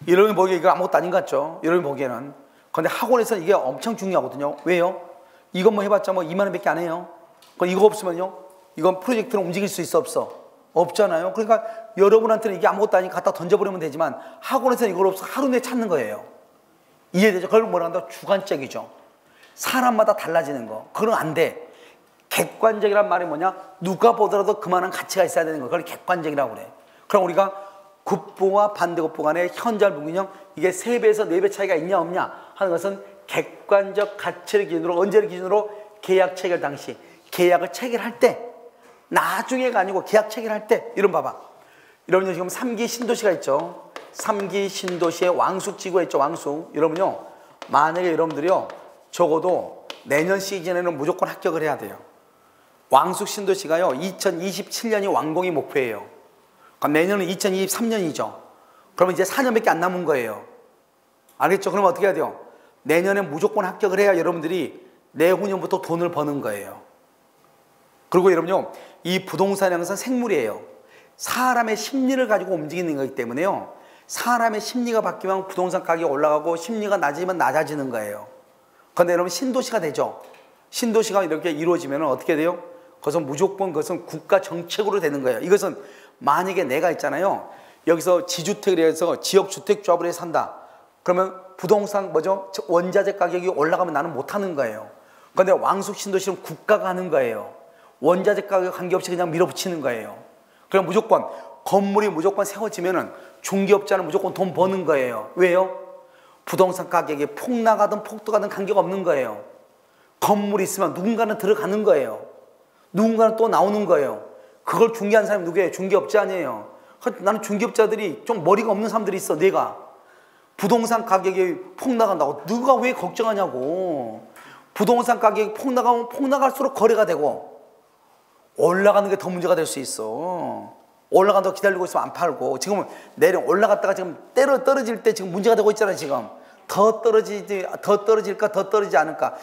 여러분 보기에 이거 아무것도 아닌 것 같죠? 여러분 보기에는. 근데 학원에서는 이게 엄청 중요하거든요. 왜요? 이건 뭐 해봤자 뭐 2만 원밖에 안 해요. 이거 없으면요, 이건 프로젝트는 움직일 수 있어 없어? 없잖아요. 그러니까 여러분한테는 이게 아무것도 아니고 갖다 던져버리면 되지만 학원에서는 이걸 없어 하루 내에 찾는 거예요. 이해되죠? 그걸 뭐라 한다? 주관적이죠. 사람마다 달라지는 거. 그건 안 돼. 객관적이란 말이 뭐냐? 누가 보더라도 그만한 가치가 있어야 되는 거예요. 그걸 객관적이라고 그래. 그럼 우리가 국보와 반대국보 간의 현저한 불균형, 이게 3배에서 4배 차이가 있냐 없냐 하는 것은 객관적 가치를 기준으로, 언제를 기준으로? 계약 체결 당시, 계약을 체결할 때, 나중에가 아니고 계약 체결할 때. 이런 봐봐. 여러분요, 지금 3기 신도시가 있죠. 3기 신도시의 왕숙지구가 있죠. 왕숙. 여러분요, 만약에 여러분들이요, 적어도 내년 시즌에는 무조건 합격을 해야 돼요. 왕숙 신도시가요, 2027년이 완공이 목표예요. 그럼 내년은 2023년이죠. 그러면 이제 4년밖에 안 남은 거예요. 알겠죠? 그럼 어떻게 해야 돼요? 내년에 무조건 합격을 해야 여러분들이 내후년부터 돈을 버는 거예요. 그리고 여러분요, 이 부동산이라는 것은 생물이에요. 사람의 심리를 가지고 움직이는 거기 때문에요, 사람의 심리가 바뀌면 부동산 가격이 올라가고 심리가 낮아지면 낮아지는 거예요. 그런데 여러분, 신도시가 되죠. 신도시가 이렇게 이루어지면 어떻게 돼요? 그것은 무조건 그것은 국가 정책으로 되는 거예요. 이것은 만약에 내가 있잖아요, 여기서 지주택을 해서 지역주택조합을 해서 산다. 그러면 부동산 원자재 가격이 올라가면 나는 못하는 거예요. 그런데 왕숙 신도시는 국가가 하는 거예요. 원자재 가격 관계없이 그냥 밀어붙이는 거예요. 그럼 무조건 건물이 무조건 세워지면은 중개업자는 무조건 돈 버는 거예요. 왜요? 부동산 가격이 폭락하든 폭등하든 관계가 없는 거예요. 건물이 있으면 누군가는 들어가는 거예요. 누군가는 또 나오는 거예요. 그걸 중개하는 사람이 누구예요? 중개업자 아니에요. 나는 중개업자들이 좀 머리가 없는 사람들이 있어. 내가 부동산 가격이 폭락한다고 누가 왜 걱정하냐고. 부동산 가격이 폭락하면 폭락할수록 거래가 되고, 올라가는 게 더 문제가 될 수 있어. 올라간다고 기다리고 있으면 안 팔고, 지금은 올라갔다가 지금 떨어질 때 지금 문제가 되고 있잖아요. 지금 더 떨어질까 더 떨어지지 않을까.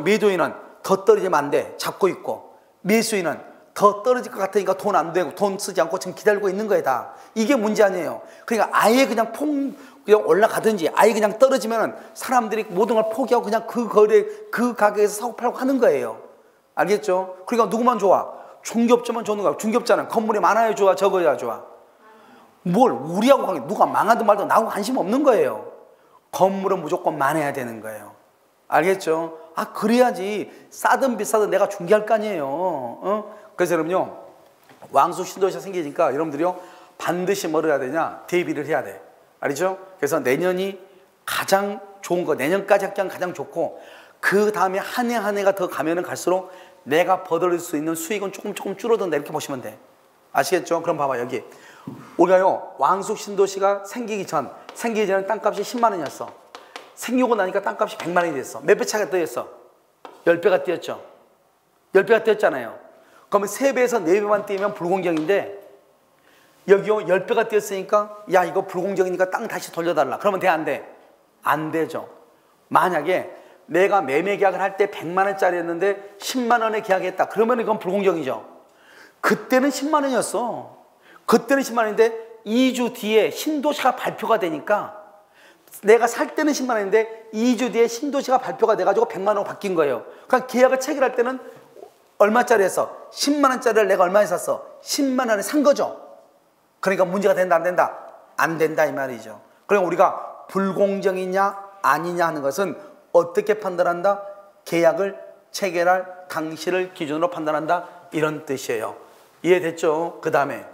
매도인은 더 떨어지면 안 돼, 잡고 있고, 매수인은 더 떨어질 것 같으니까 돈 안 되고 돈 쓰지 않고 지금 기다리고 있는 거예요. 다 이게 문제 아니에요. 그러니까 아예 그냥 올라가든지 아예 그냥 떨어지면 사람들이 모든 걸 포기하고 그냥 그 가격에서 사고 팔고 하는 거예요. 알겠죠? 그러니까 누구만 좋아? 중개업자만 좋은 거야. 중개업자는 건물이 많아야 좋아, 적어야 좋아? 뭘 우리하고 관계, 누가 망하든 말든 나하고 관심 없는 거예요. 건물은 무조건 많아야 되는 거예요. 알겠죠? 그래야지 싸든 비싸든 내가 중개할 거 아니에요. 그래서 여러분요, 왕숙 신도시가 생기니까 여러분들이요, 반드시 뭘 해야 되냐? 대비를 해야 돼. 알죠? 그래서 내년이 가장 좋은 거, 내년까지 합격하면 가장 좋고, 그 다음에 한 해 한 해가 더 가면은 갈수록 내가 버들 수 있는 수익은 조금 줄어든다, 이렇게 보시면 돼. 아시겠죠? 그럼 봐봐, 여기 우리가요, 왕숙 신도시가 생기기 전에 땅값이 10만 원이었어. 생기고 나니까 땅값이 100만 원이 됐어. 몇 배 차가 뛰었어? 10배가 뛰었죠. 10배가 뛰었잖아요. 그러면 3배에서 4배만 뛰면 불공정인데, 여기요 10배가 뛰었으니까 야, 이거 불공정이니까 땅 다시 돌려달라. 그러면 돼, 안 돼? 안 되죠. 만약에 내가 매매 계약을 할 때 100만 원짜리였는데 10만 원에 계약했다. 그러면 이건 불공정이죠. 그때는 10만 원이었어. 그때는 10만 원인데 2주 뒤에 신도시가 발표가 되니까, 내가 살 때는 10만 원인데 2주 뒤에 신도시가 발표가 돼가지고 100만 원으로 바뀐 거예요. 그러니까 계약을 체결할 때는 얼마짜리 했어? 10만 원짜리를 내가 얼마에 샀어? 10만 원에 산 거죠. 그러니까 문제가 된다, 안 된다? 안 된다, 이 말이죠. 그러니까 우리가 불공정이냐 아니냐 하는 것은 어떻게 판단한다? 계약을 체결할 당시를 기준으로 판단한다, 이런 뜻이에요. 이해됐죠? 그 다음에는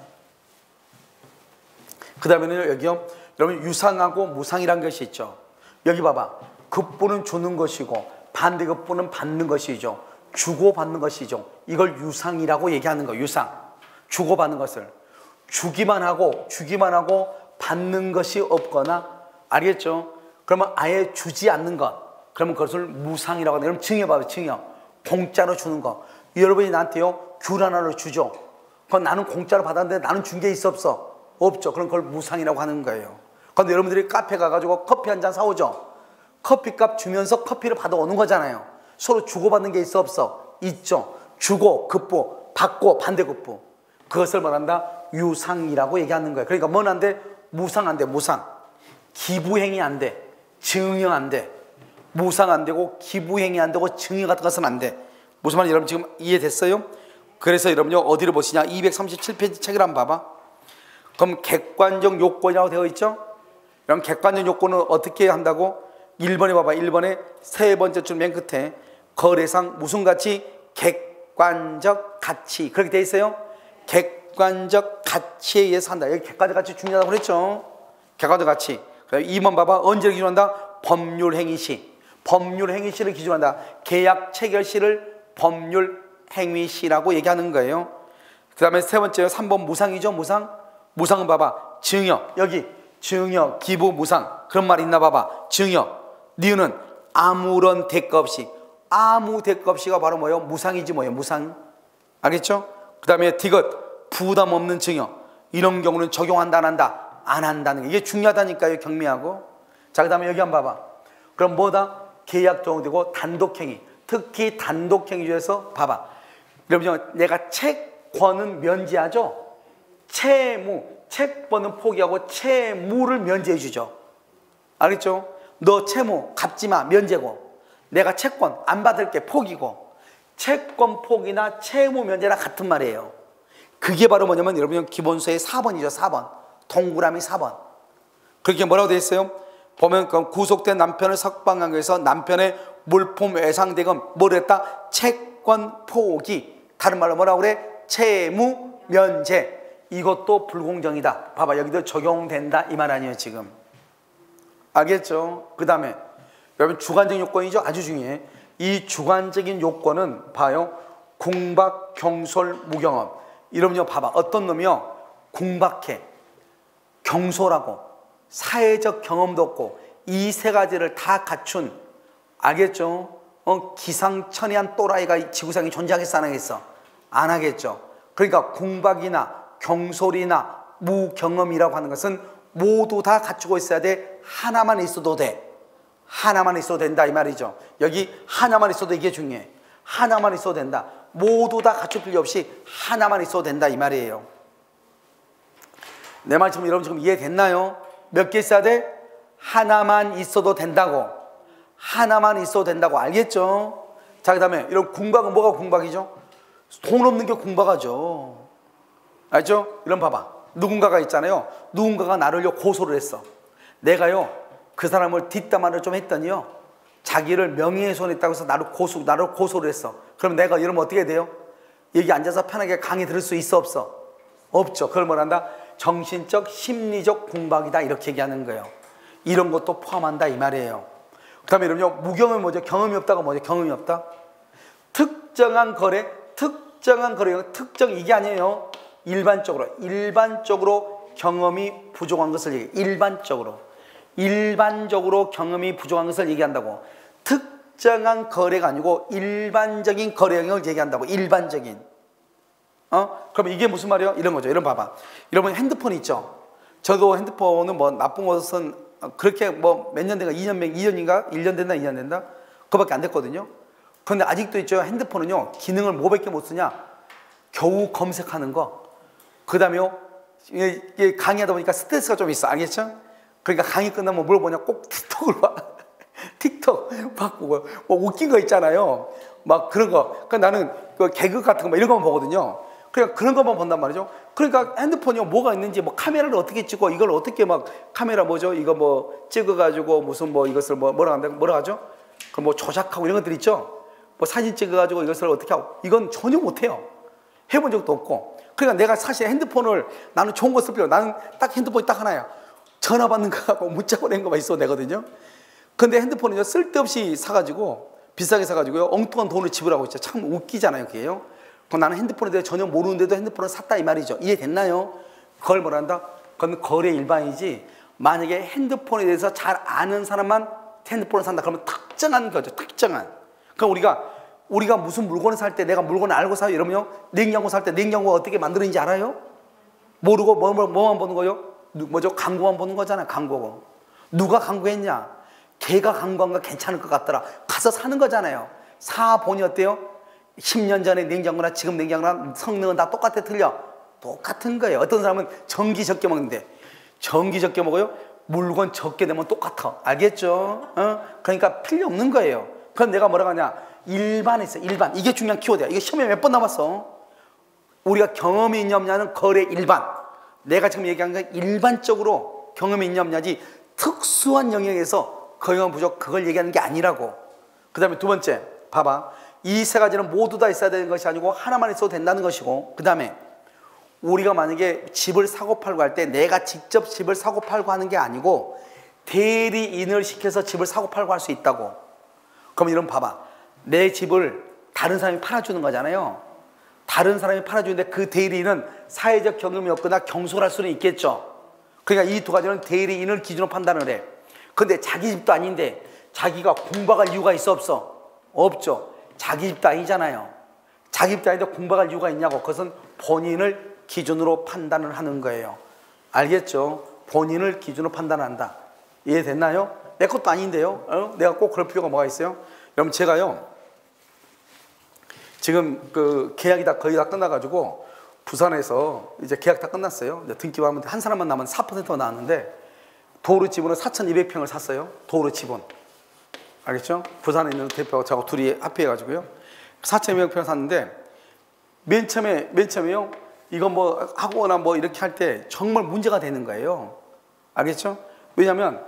여기요, 여러분, 유상하고 무상이라는 것이 있죠. 여기 봐봐, 급부는 주는 것이고 반대급부는 받는 것이죠. 주고받는 것이죠. 이걸 유상이라고 얘기하는 거예요. 유상, 주고받는 것을. 주기만 하고 받는 것이 없거나, 알겠죠? 그러면 아예 주지 않는 것, 그러면 그것을 무상이라고 하는. 그럼 증여봐요. 증여, 공짜로 주는 거. 여러분이 나한테요 귤 하나를 주죠. 그럼 나는 공짜로 받았는데 나는 준 게 있어, 없어? 없죠. 그럼 그걸 무상이라고 하는 거예요. 그런데 여러분들이 카페 가가지고 커피 한 잔 사오죠. 커피값 주면서 커피를 받아오는 거잖아요. 서로 주고받는 게 있어, 없어? 있죠. 주고 급부, 받고 반대급부. 그것을 말한다, 유상이라고 얘기하는 거예요. 그러니까 뭔 안 돼? 무상 안 돼. 무상. 기부행위 안 돼. 증여 안 돼. 무상 안 되고 기부행위 안 되고 증여 같은 것은 안 돼. 무슨 말인지 여러분 지금 이해됐어요? 그래서 여러분요, 어디를 보시냐? 237페이지 책을 한번 봐봐. 그럼 객관적 요건이라고 되어 있죠? 그럼 객관적 요건은 어떻게 한다고? 1번에 봐봐. 1번에 세 번째 줄 맨 끝에 거래상 무슨 가치? 객관적 가치 그렇게 돼 있어요. 객관적 가치에 의해서 한다. 여기 객관적 가치 중요하다고 그랬죠. 객관적 가치. 2번 봐봐. 언제를 기준한다? 법률 행위 시. 법률 행위 시를 기준한다. 계약 체결 시를 법률 행위 시라고 얘기하는 거예요. 그 다음에 세 번째요. 3번 무상이죠. 무상은 봐봐. 증여. 여기 증여, 기부, 무상. 그런 말 있나 봐봐. 증여. 니은은 아무런 대가 없이. 아무 대가 없이가 바로 뭐예요? 무상이지 뭐예요? 무상. 알겠죠? 그 다음에 디귿. 부담 없는 증여. 이런 경우는 적용한다 안 한다? 안 한다는 게 이게 중요하다니까요. 경미하고. 자, 그 다음에 여기 한번 봐봐. 그럼 뭐다? 계약 적용되고 단독행위. 특히 단독행위 중에서 봐봐. 그러면 내가 채권은 면제하죠. 채무, 채권은 포기하고 채무를 면제해 주죠. 알겠죠? 너 채무 갚지 마, 면제고. 내가 채권 안 받을게, 포기고. 채권 포기나 채무 면제랑 같은 말이에요. 그게 바로 뭐냐면 여러분 기본서의 4번이죠. 4번. 동그라미 4번. 그렇게 뭐라고 되어 있어요? 보면 구속된 남편을 석방한 거에서 남편의 물품 외상대금 뭐를 했다? 채권 포기. 다른 말로 뭐라고 그래? 채무 면제. 이것도 불공정이다. 봐봐, 여기도 적용된다 이 말 아니에요 지금. 알겠죠? 그 다음에 여러분 주관적인 요건이죠. 아주 중요해. 이 주관적인 요건은 봐요. 궁박, 경솔, 무경험. 이러면요 봐봐. 어떤 놈이요 궁박해, 경솔하고 사회적 경험도 없고 이 세 가지를 다 갖춘, 알겠죠? 기상천외한 또라이가 지구상에 존재하겠어 안 하겠어? 안 하겠죠. 그러니까 궁박이나 경솔이나 무경험이라고 하는 것은 모두 다 갖추고 있어야 돼. 하나만 있어도 돼. 하나만 있어도 된다 이 말이죠. 여기 하나만 있어도 이게 중요해. 하나만 있어도 된다. 모두 다 갖출 필요 없이 하나만 있어도 된다 이 말이에요. 내 말 지금 여러분 지금 이해됐나요? 몇 개 있어야 돼? 하나만 있어도 된다고. 하나만 있어도 된다고. 알겠죠? 자, 그 다음에 이런 궁박은 뭐가 궁박이죠? 돈 없는 게 궁박하죠. 알죠? 이런 봐봐. 누군가가 있잖아요. 누군가가 나를요 고소를 했어. 내가요 그 사람을 뒷담화를 좀 했더니요 자기를 명예훼손했다고 해서 나를 고소를 했어. 그럼 내가 이러면 어떻게 돼요? 여기 앉아서 편하게 강의 들을 수 있어 없어? 없죠. 그걸 뭐란다? 정신적 심리적 궁박이다 이렇게 얘기하는 거예요. 이런 것도 포함한다 이 말이에요. 그 다음에 여러분요 무경험이 뭐죠? 경험이 없다가 뭐죠? 경험이 없다. 특정한 거래, 특정 이게 아니에요. 일반적으로 경험이 부족한 것을 얘기해. 일반적으로 경험이 부족한 것을 얘기한다고. 특정한 거래가 아니고 일반적인 거래형을 얘기한다고. 일반적인. 그럼 이게 무슨 말이에요? 이런 거죠. 이런 봐봐. 여러분 핸드폰 있죠? 저도 핸드폰은 뭐 나쁜 것은 그렇게 뭐 몇 년 된가 2년인가 1년 된다 2년 된다 그거밖에 안 됐거든요. 그런데 아직도 있죠. 핸드폰은요 기능을 뭐밖에 못 쓰냐? 겨우 검색하는 거. 그 다음에요 이게 강의하다 보니까 스트레스가 좀 있어. 알겠죠? 그러니까 강의 끝나면 뭘 보냐? 꼭 틱톡을 봐. 틱톡 막 보고 뭐 웃긴 거 있잖아요. 막 그런 거. 그러니까 나는 그 개그 같은 거 이런 거만 보거든요. 그러니까 그런 것만 본단 말이죠. 그러니까 핸드폰이요 뭐가 있는지 뭐 카메라를 어떻게 찍고 이걸 어떻게 막 카메라 뭐죠? 이거 뭐 찍어가지고 무슨 뭐 이것을 뭐라 하죠? 그 뭐 조작하고 이런 것들 있죠. 뭐 사진 찍어가지고 이것을 어떻게 하고 이건 전혀 못해요. 해본 적도 없고. 그러니까 내가 사실 핸드폰을 나는 좋은 거 쓸 필요. 나는 딱 핸드폰이 딱 하나야. 전화 받는 거하고 문자 보내는 거만 있어도 되거든요. 근데 핸드폰은요 쓸데없이 사가지고 비싸게 사가지고요 엉뚱한 돈을 지불하고 있죠. 참 웃기잖아요 그게요. 그럼 나는 핸드폰에 대해 전혀 모르는데도 핸드폰을 샀다 이 말이죠. 이해됐나요? 그걸 뭐란다? 그건 거래 일반이지. 만약에 핸드폰에 대해서 잘 아는 사람만 핸드폰을 산다 그러면 특정한 거죠. 특정한. 그럼 우리가 무슨 물건을 살 때 내가 물건을 알고 사요 이러면요 냉장고 살 때 냉장고가 어떻게 만드는지 알아요? 모르고 뭐만 보는 거요? 뭐죠? 광고만 보는 거잖아. 광고고. 누가 광고했냐? 걔가 광고한 거 괜찮을 것 같더라. 가서 사는 거잖아요. 사보니 어때요? 10년 전에 냉장고나 지금 냉장고나 성능은 다 똑같아 틀려? 똑같은 거예요. 어떤 사람은 전기 적게 먹는데 전기 적게 먹어요? 물건 적게 되면 똑같아. 알겠죠? 그러니까 필요 없는 거예요. 그럼 내가 뭐라고 하냐? 일반에 있어. 일반. 이게 중요한 키워드야. 이게 시험에 몇 번 남았어? 우리가 경험이 있냐 없냐는 거래 일반. 내가 지금 얘기한 건 일반적으로 경험이 있냐 없냐지 특수한 영역에서 경험 부족 그걸 얘기하는 게 아니라고. 그 다음에 두 번째 봐봐. 이 세 가지는 모두 다 있어야 되는 것이 아니고 하나만 있어도 된다는 것이고, 그 다음에 우리가 만약에 집을 사고 팔고 할 때 내가 직접 집을 사고 팔고 하는 게 아니고 대리인을 시켜서 집을 사고 팔고 할 수 있다고. 그럼 이런 봐봐, 내 집을 다른 사람이 팔아주는 거잖아요. 다른 사람이 팔아주는데 그 대리인은 사회적 경험이 없거나 경솔할 수는 있겠죠. 그러니까 이 두 가지는 대리인을 기준으로 판단을 해. 근데 자기 집도 아닌데 자기가 공박할 이유가 있어 없어? 없죠. 자기 집도 아니잖아요. 자기 집도 아닌데 공박할 이유가 있냐고. 그것은 본인을 기준으로 판단을 하는 거예요. 알겠죠? 본인을 기준으로 판단한다. 이해됐나요? 내 것도 아닌데요. 내가 꼭 그럴 필요가 뭐가 있어요? 여러분, 제가요 지금 그 계약이 다 거의 다 끝나가지고 부산에서 이제 계약 다 끝났어요. 이제 등기부하면 한 사람만 남은 4%가 나왔는데 도로 지분을 4,200평을 샀어요. 도로 지분. 알겠죠? 부산에 있는 대표하고 저하고 둘이 합의해가지고요. 4,200평 샀는데 맨 처음에요. 이거 뭐 하거나 뭐 이렇게 할 때 정말 문제가 되는 거예요. 알겠죠? 왜냐면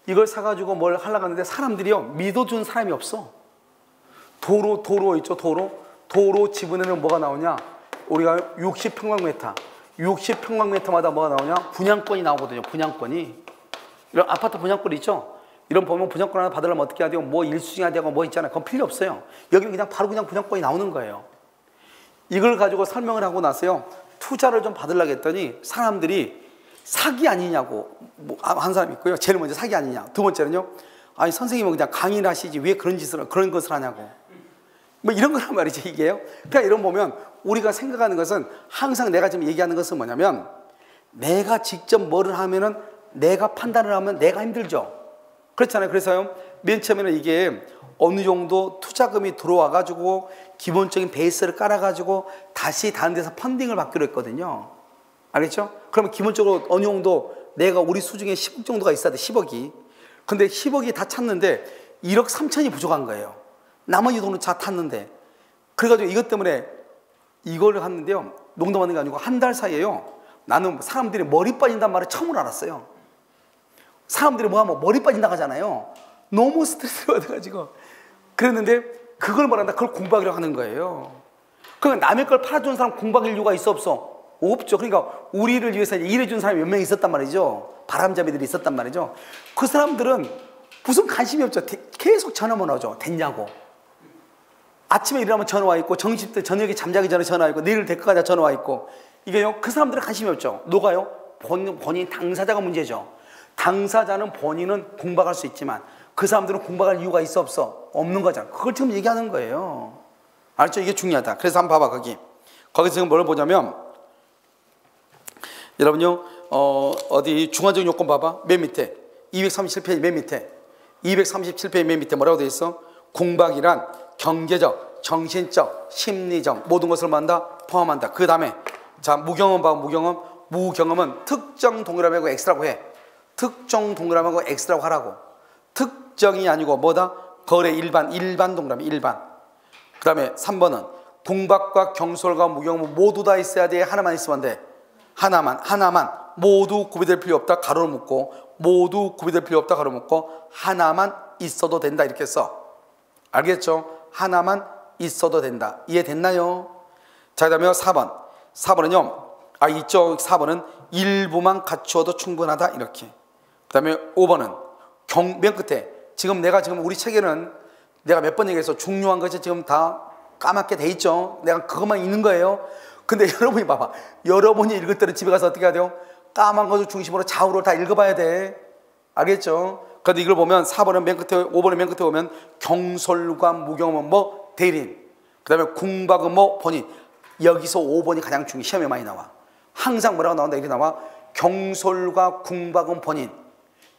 이걸 사가지고 뭘 하려고 하는데 사람들이요 믿어준 사람이 없어. 도로 있죠, 도로 지분에는 뭐가 나오냐? 우리가 60평방미터마다 뭐가 나오냐? 분양권이 나오거든요. 분양권이. 이런 아파트 분양권 있죠? 이런 보면 분양권 하나 받으려면 어떻게 해야 되고 뭐 일수증해야 되고 뭐 있잖아요. 그건 필요 없어요. 여기는 그냥 바로 그냥 분양권이 나오는 거예요. 이걸 가지고 설명을 하고 나서요 투자를 좀 받으려고 했더니 사람들이 사기 아니냐고 한 사람이 있고요. 제일 먼저 사기 아니냐. 두 번째는요, 아니 선생님은 그냥 강의를 하시지 왜 그런 것을 하냐고. 뭐 이런 거란 말이죠, 이게요. 그러니까 이런 보면 우리가 생각하는 것은 항상 내가 지금 얘기하는 것은 뭐냐면 내가 직접 뭐를 하면은 내가 판단을 하면 내가 힘들죠. 그렇잖아요. 그래서요 맨 처음에는 이게 어느 정도 투자금이 들어와 가지고 기본적인 베이스를 깔아 가지고 다시 다른 데서 펀딩을 받기로 했거든요. 알겠죠? 그러면 기본적으로 어느 정도 내가 우리 수중에 10억 정도가 있어야 돼. 10억이. 근데 10억이 다 찼는데 1억 3천이 부족한 거예요. 나머지 돈은 다 탔는데. 그래가지고 이것 때문에 이걸 했는데요, 농담하는 게 아니고 한 달 사이에요 나는 사람들이 머리 빠진단 말을 처음으로 알았어요. 사람들이 뭐 하면 머리 빠진다고 하잖아요. 너무 스트레스 받아가지고. 그랬는데 그걸 말한다. 그걸 공박이라고 하는 거예요. 그러니까 남의 걸 팔아주는 사람 공박일 이유가 있어 없어? 없죠. 그러니까 우리를 위해서 일해준 사람이 몇 명 있었단 말이죠. 바람잡이들이 있었단 말이죠. 그 사람들은 무슨 관심이 없죠. 계속 전화만 오죠. 됐냐고. 아침에 일어나면 전화 와 있고 정시 때 저녁에 잠자기 전에 전화 와 있고 내일 될 거까지 전화 와 있고. 이게요 그 사람들은 관심이 없죠. 누가요? 본인 당사자가 문제죠. 당사자는 본인은 공박할 수 있지만 그 사람들은 공박할 이유가 있어 없어? 없는 거잖아. 그걸 지금 얘기하는 거예요. 알죠? 이게 중요하다. 그래서 한번 봐봐. 거기서 지금 뭘 보냐면 여러분요 어디 중화적 요건 봐봐. 맨 밑에 237페이지 맨 밑에 237페이지 맨 밑에 뭐라고 돼 있어? 공박이란 경제적, 정신적, 심리적 모든 것을 포함한다. 그 다음에 자 무경험 봐. 무경험은 특정 동그라미하고 X라고 해. 특정 동그라미하고 X라고 하라고. 특정이 아니고 뭐다? 거래 일반 동그라미 일반. 그 다음에 3번은 공박과 경솔과 무경험은 모두 다 있어야 돼. 하나만 있으면 돼. 하나만 모두 구비될 필요 없다. 가로를 묶고 모두 구비될 필요 없다. 가로 묶고 하나만 있어도 된다. 이렇게 써. 알겠죠? 하나만 있어도 된다. 이해됐나요? 자, 그 다음에 4번은요 이쪽 4번은 일부만 갖추어도 충분하다. 이렇게. 그 다음에 5번은 맨 끝에 지금 우리 책에는 내가 몇 번 얘기해서 중요한 것이 지금 다 까맣게 돼 있죠. 내가 그것만 있는 거예요. 근데 여러분이 봐봐. 여러분이 읽을 때는 집에 가서 어떻게 해야 돼요? 까만 것을 중심으로 좌우로 다 읽어봐야 돼. 알겠죠? 그런데 이걸 보면 4번은 맨 끝에 5번은 맨 끝에 보면 경솔과 무경험은 뭐 대리인, 그 다음에 공박은 뭐 본인. 여기서 5번이 가장 중요해. 시험에 많이 나와. 항상 뭐라고 나온다? 이렇게 나와. 경솔과 공박은 본인,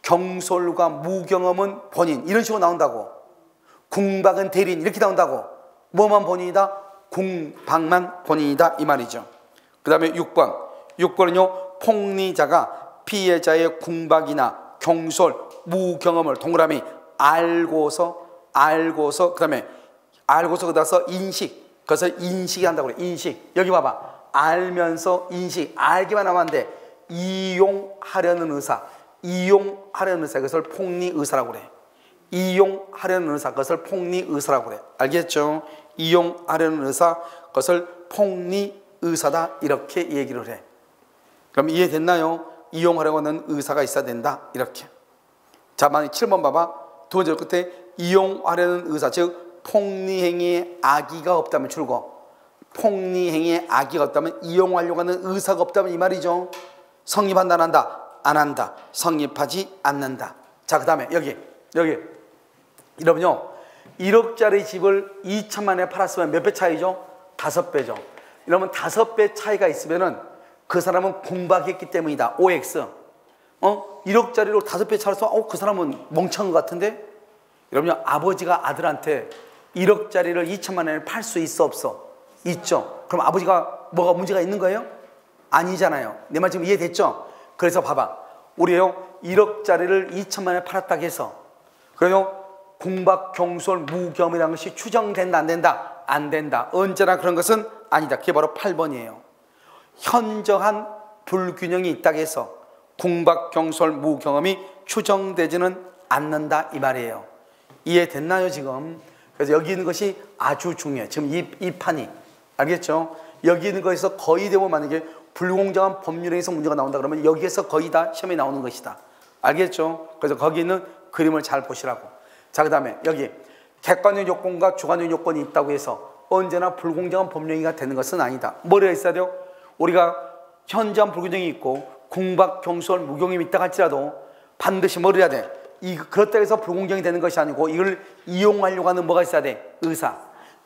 경솔과 무경험은 본인. 이런 식으로 나온다고. 공박은 대리인 이렇게 나온다고. 뭐만 본인이다? 공박만 본인이다 이 말이죠. 그 다음에 6번은요 폭리자가 피해자의 공박이나 경솔, 무경험을 동그라미 알고서 그 다음에 알고서 그다서 인식. 그래서 인식이 한다고 그래. 인식. 여기 봐봐. 알면서 인식. 알기만 하면 안 돼. 이용하려는 의사. 이것을 폭리의사라고 그래. 이용하려는 의사, 그것을 폭리의사라고 그래. 알겠죠? 이용하려는 의사, 그것을 폭리의사다, 이렇게 얘기를 해. 그럼 이해됐나요? 이용하려고 하는 의사가 있어야 된다, 이렇게. 자, 만약 7번 봐봐. 두 번째 끝에 이용하려는 의사, 즉 폭리행위에 악의가 없다면 줄거, 폭리행위에 악의가 없다면, 이용하려고 하는 의사가 없다면 이 말이죠. 성립한다, 안 한다? 안 한다. 성립하지 않는다. 자, 그 다음에 여기 여러분요, 1억짜리 집을 2천만 원에 팔았으면 몇 배 차이죠? 5배죠. 이러면 5배 차이가 있으면은 그 사람은 공박했기 때문이다. OX. 1억짜리로 5배 차이서 그 사람은 멍청한 것 같은데? 여러분요, 아버지가 아들한테 1억짜리를 2천만 원에 팔 수 있어, 없어? 있죠. 그럼 아버지가 뭐가 문제가 있는 거예요? 아니잖아요. 내 말 지금 이해됐죠? 그래서 봐봐, 우리요 1억짜리를 2천만 원에 팔았다고 해서, 그래요 공박, 경솔, 무겸이라는 것이 추정된다, 안 된다? 안 된다. 언제나 그런 것은 아니다. 그게 바로 8번이에요. 현저한 불균형이 있다고 해서 공박, 경솔, 무경험이 추정되지는 않는다, 이 말이에요. 이해됐나요 지금? 그래서 여기 있는 것이 아주 중요해. 지금 이 판이, 알겠죠? 여기 있는 것에서 거의 대부분 만약에 불공정한 법률에서 문제가 나온다 그러면 여기에서 거의 다 시험에 나오는 것이다. 알겠죠? 그래서 거기 있는 그림을 잘 보시라고. 자, 그 다음에 여기 객관적 요건과 주관적 요건이 있다고 해서 언제나 불공정한 법령이가 되는 것은 아니다. 뭐가 있어야 돼요? 우리가 현저한 불균형이 있고 공박, 경솔, 무경험이 있다 할지라도 반드시 뭘 해야 돼? 그렇다고 해서 불공정이 되는 것이 아니고 이걸 이용하려고 하는 뭐가 있어야 돼? 의사.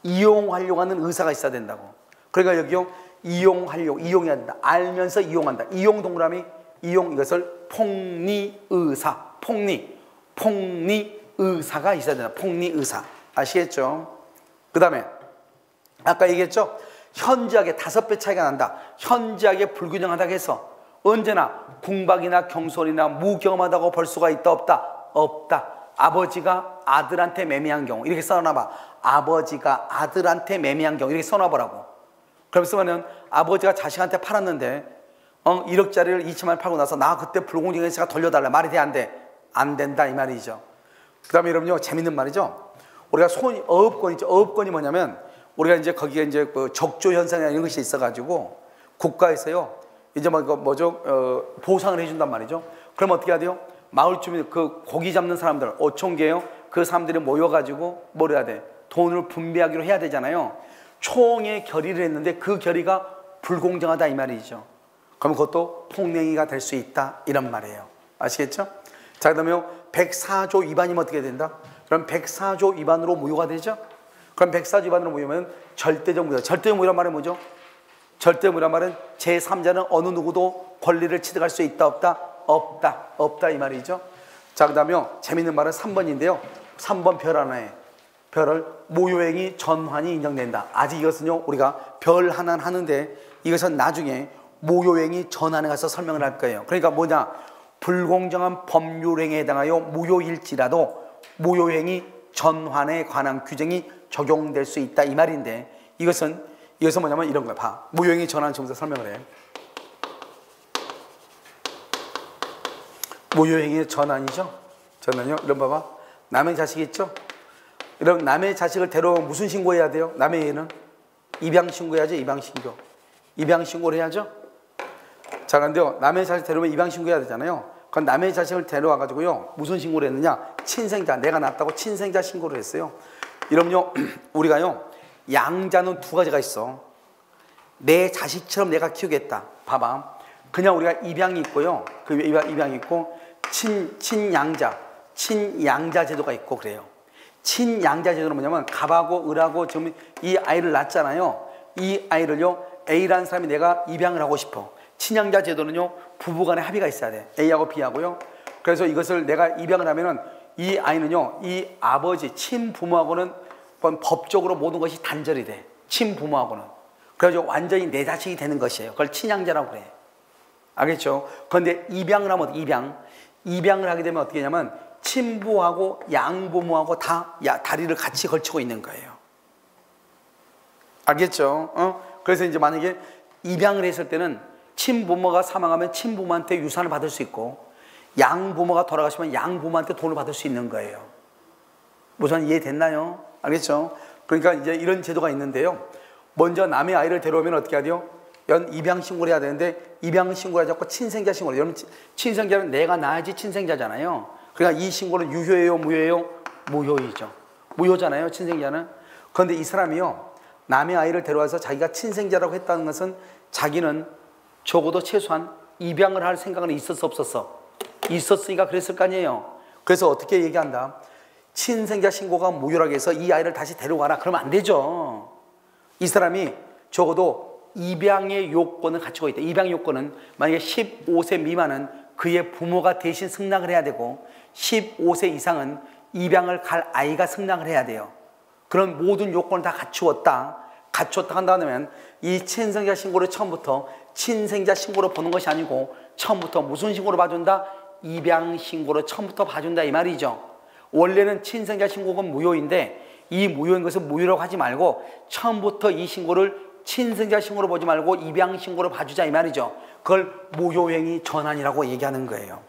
이용하려고 하는 의사가 있어야 된다고. 그러니까 여기요, 이용해야 된다. 알면서 이용한다. 이용 동그라미, 이용, 이것을 폭리의사, 폭리의사가 있어야 된다. 폭리의사. 아시겠죠? 그 다음에 아까 얘기했죠? 현저하게 5배 차이가 난다. 현저하게 불균형하다고 해서 언제나 공박이나 경솔이나 무경험하다고 볼 수가 있다, 없다? 없다. 아버지가 아들한테 매매한 경우, 이렇게 써놔봐. 아버지가 아들한테 매매한 경우, 이렇게 써놔보라고. 그럼 쓰면은 아버지가 자식한테 팔았는데 1억짜리를 2천만 원 팔고 나서 나 그때 불공정해서 제가 돌려달라. 말이 돼, 안 돼? 안 된다, 이 말이죠. 그 다음에 여러분요, 재밌는 말이죠. 우리가 어업권 있죠. 어업권이 뭐냐면 우리가 이제 거기에 이제 그 적조 현상이나 이런 것이 있어가지고 국가에서요 이제 뭐죠? 보상을 해준단 말이죠. 그럼 어떻게 해야 돼요? 마을 주민, 그 고기 잡는 사람들 5,000개요. 그 사람들이 모여가지고 뭘 해야 돼? 돈을 분배하기로 해야 되잖아요. 총회 결의를 했는데 그 결의가 불공정하다, 이 말이죠. 그럼 그것도 폭행위가 될 수 있다, 이런 말이에요. 아시겠죠? 자, 그다음에 104조 위반이면 어떻게 된다? 그럼 104조 위반으로 무효가 되죠? 그럼 104조 위반으로 무효면 절대적 무효. 절대적 무효란 말은 뭐죠? 절대적 무효란 말은 제3자는 어느 누구도 권리를 취득할 수 있다, 없다? 없다, 없다, 이 말이죠. 자, 그 다음에 재밌는 말은 3번인데요 3번 별 하나에 별을 무효행위 전환이 인정된다. 아직 이것은요 우리가 별 하나는 하는데 이것은 나중에 무효행위 전환에 가서 설명을 할 거예요. 그러니까 뭐냐, 불공정한 법률행위에 해당하여 무효일지라도 무효행위 전환에 관한 규정이 적용될 수 있다, 이 말인데 이것은 뭐냐면 이런 거야. 봐, 무효행위 전환 점에서 설명을 해. 무효행위의 전환이죠. 전환이요. 이런 봐봐. 남의 자식이 있죠. 이런 남의 자식을 데려오면 무슨 신고해야 돼요? 남의 애는 입양신고해야죠. 입양신고. 입양신고를 해야죠. 자, 그런데요 남의 자식 데려오면 입양신고해야 되잖아요. 그럼 남의 자식을 데려와가지고요 무슨 신고를 했느냐? 친생자, 내가 낳았다고 친생자 신고를 했어요. 이러면요 우리가요 양자는 두 가지가 있어. 내 자식처럼 내가 키우겠다. 봐봐, 그냥 우리가 입양이 있고요, 그 입양이 있고 친양자 제도가 있고 그래요. 친양자 제도는 뭐냐면 갑하고 을하고 지금 이 아이를 낳았잖아요. 이 아이를요 A라는 사람이 내가 입양을 하고 싶어. 친양자 제도는요 부부간에 합의가 있어야 돼. A하고 B하고요. 그래서 이것을 내가 입양을 하면은 이 아이는요 이 아버지 친부모하고는 법적으로 모든 것이 단절이 돼. 친부모하고는. 그래서 완전히 내 자식이 되는 것이에요. 그걸 친양자라고 그래. 알겠죠? 그런데 입양을 하면 입양을 하게 되면 어떻게 하냐면 친부하고 양부모하고 다 다리를 같이 걸치고 있는 거예요. 알겠죠? 그래서 이제 만약에 입양을 했을 때는 친부모가 사망하면 친부모한테 유산을 받을 수 있고 양부모가 돌아가시면 양부모한테 돈을 받을 수 있는 거예요. 무슨 이해됐나요? 알겠죠? 그러니까 이제 이런 제도가 있는데요. 먼저 남의 아이를 데려오면 어떻게 하죠? 입양 신고를 해야 되는데 입양 신고를 하지 않고 친생자 신고를. 여러분 친생자는 내가 낳아야지 친생자잖아요. 그러니까 이 신고는 유효예요, 무효예요? 무효이죠. 무효잖아요, 친생자는. 그런데 이 사람이요, 남의 아이를 데려와서 자기가 친생자라고 했다는 것은 자기는 적어도 최소한 입양을 할 생각은 있었어, 없었어? 있었으니까 그랬을 거 아니에요. 그래서 어떻게 얘기한다? 친생자 신고가 무효라고 해서 이 아이를 다시 데려와라. 그러면 안 되죠. 이 사람이 적어도 입양의 요건을 갖추고 있다. 입양 요건은 만약에 15세 미만은 그의 부모가 대신 승낙을 해야 되고 15세 이상은 입양을 갈 아이가 승낙을 해야 돼요. 그런 모든 요건을 다 갖추었다 한다면 이 친생자 신고를 처음부터 친생자 신고로 보는 것이 아니고 처음부터 무슨 신고로 봐준다? 입양 신고로 처음부터 봐준다 이 말이죠. 원래는 친생자 신고가 무효인데 이 무효인 것을 무효라고 하지 말고 처음부터 이 신고를 친생자 신고로 보지 말고 입양 신고로 봐주자 이 말이죠. 그걸 무효행위 전환이라고 얘기하는 거예요.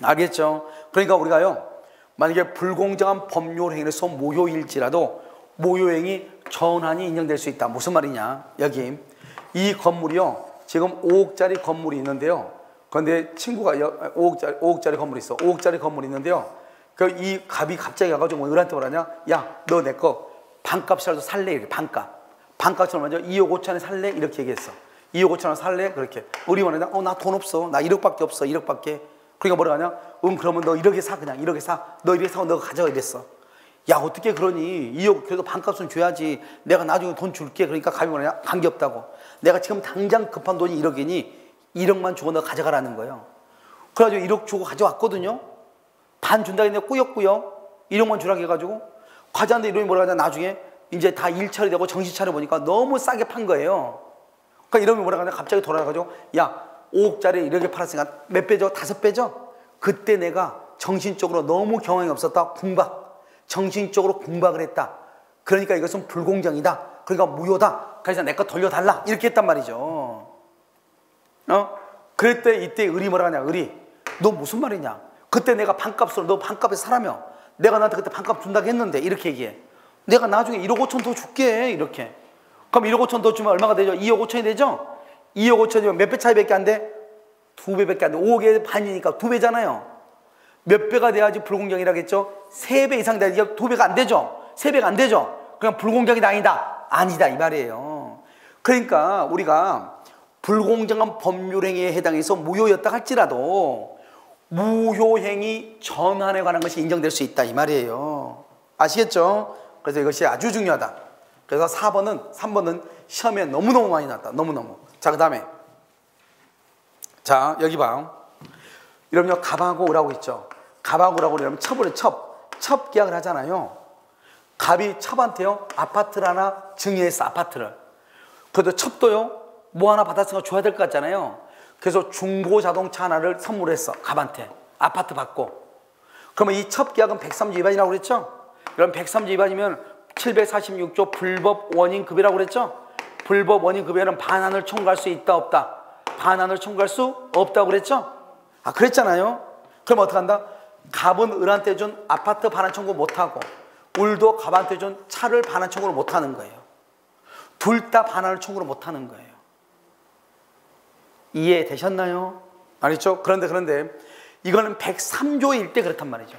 알겠죠? 그러니까 우리가요, 만약에 불공정한 법률 행위에서 무효일지라도 무효행위 전환이 인정될 수 있다. 무슨 말이냐? 여기 이 건물이요, 지금 5억짜리 건물이 있는데요. 그런데 친구가 5억짜리 건물이 있어. 5억짜리 건물이 있는데요. 이 갑이 갑자기 가가지고 을한테 뭐라냐? 야, 너 내 거 반값이라도 살래? 이렇게 반값처럼 먼저 2억 5천에 살래? 이렇게 얘기했어. 2억 5천원 살래? 그렇게. 우리 뭐냐? 나 돈 없어. 나 1억밖에 없어. 1억밖에. 그러니까 뭐라 하냐? 그러면 너 1억에 사. 그냥 1억에 사. 너 1억에 사고 너가 가져가 이랬어. 야, 어떻게 그러니? 2억 그래도 반값은 줘야지. 내가 나중에 돈 줄게. 그러니까 갑이 뭐냐? 관계없다고. 내가 지금 당장 급한 돈이 1억이니 1억만 주고 너 가져가라는 거예요. 그래가지고 1억 주고 가져왔거든요. 반 준다 했는데 꾸역꾸역 1억만 주라고 해가지고 과자한테 이름이 뭐라 하냐? 나중에 이제 다 일처리 되고 정신 차려보니까 너무 싸게 판 거예요. 그러니까 이름이 뭐라 하냐? 갑자기 돌아가가지고 야, 5억짜리 1억에 팔았으니까 몇 배죠? 5배죠? 그때 내가 정신적으로 너무 경황이 없었다. 정신적으로 궁박을 했다. 그러니까 이것은 불공정이다. 그러니까 무효다. 그래서 내 거 돌려달라. 이렇게 했단 말이죠. 그랬더니 이때 을이 뭐라 하냐? 을이 너 무슨 말이냐? 그때 내가 반값으로 너 반값에 사라며. 내가 나한테 그때 반값 준다고 했는데 이렇게 얘기해. 내가 나중에 1억 5천 더 줄게. 이렇게. 그럼 1억 5천 더 주면 얼마가 되죠? 2억 5천이 되죠? 2억 5천이면 몇 배 차이밖에 안 돼? 2배밖에 안 돼. 5억의 반이니까 2배잖아요. 몇 배가 돼야지 불공정이라겠죠? 3배 이상 돼야지 2배가 안 되죠? 3배가 안 되죠? 그냥 불공정이다 아니다? 아니다 이 말이에요. 그러니까 우리가 불공정한 법률행위에 해당해서 무효였다 할지라도 무효행위 전환에 관한 것이 인정될 수 있다 이 말이에요. 아시겠죠? 그래서 이것이 아주 중요하다. 그래서 3번은 시험에 너무너무 많이 나왔다. 너무너무. 자, 그 다음에 자, 여기 봐. 이러면 갑하고 을하고 있죠. 갑하고 을하고 이러면 첩 계약을 하잖아요. 갑이 첩한테요 아파트를 하나 증여했어. 아파트를. 그래도 첩도요 뭐 하나 받았으니까 줘야 될 것 같잖아요. 그래서 중고 자동차 하나를 선물했어. 갑한테. 아파트 받고. 그러면 이 첩 계약은 103조 위반이라고 그랬죠? 그럼 103조 위반이면 746조 불법 원인급여라고 그랬죠? 불법 원인급여는 반환을 청구할 수 있다 없다? 반환을 청구할 수 없다고 그랬죠? 그랬잖아요. 그럼 어떡한다? 갑은 을한테 준 아파트 반환 청구 못하고 을도 갑한테 준 차를 반환 청구를 못하는 거예요. 둘 다 반환을 청구를 못하는 거예요. 이해되셨나요? 알겠죠? 그런데 이거는 103조일 때 그렇단 말이죠.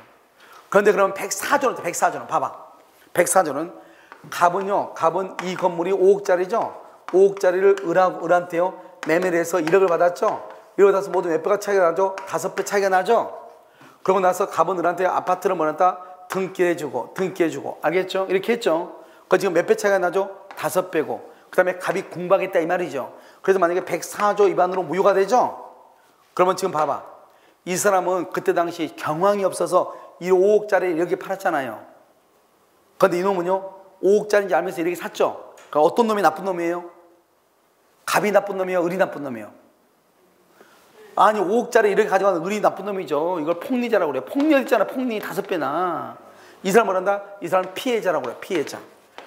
그런데 그러면 104조는 봐봐. 104조는 갑은 이 건물이 5억짜리죠? 5억짜리를 을한테요 매매를 해서 1억을 받았죠? 1억을 받아서 모두 몇 배가 차이가 나죠? 5배 차이가 나죠? 그러고 나서 갑은 을한테 아파트를 뭐랬다? 등기해주고 알겠죠? 이렇게 했죠? 그 지금 몇 배 차이가 나죠? 5배고 그 다음에 갑이 궁박했다 이 말이죠. 그래서 만약에 104조 위반으로 무효가 되죠? 그러면 지금 봐봐. 이 사람은 그때 당시 경황이 없어서 이 5억짜리 이렇게 팔았잖아요. 그런데 이놈은요 5억짜리인지 알면서 이렇게 샀죠. 그러니까 어떤 놈이 나쁜 놈이에요? 갑이 나쁜 놈이에요? 을이 나쁜 놈이에요? 아니 5억짜리 이렇게 가져가는 을이 나쁜 놈이죠. 이걸 폭리자라고 그래요. 폭리했잖아. 폭리 5배나. 이 사람 뭐란다? 이 사람 피해자라고 그래요. 피해자.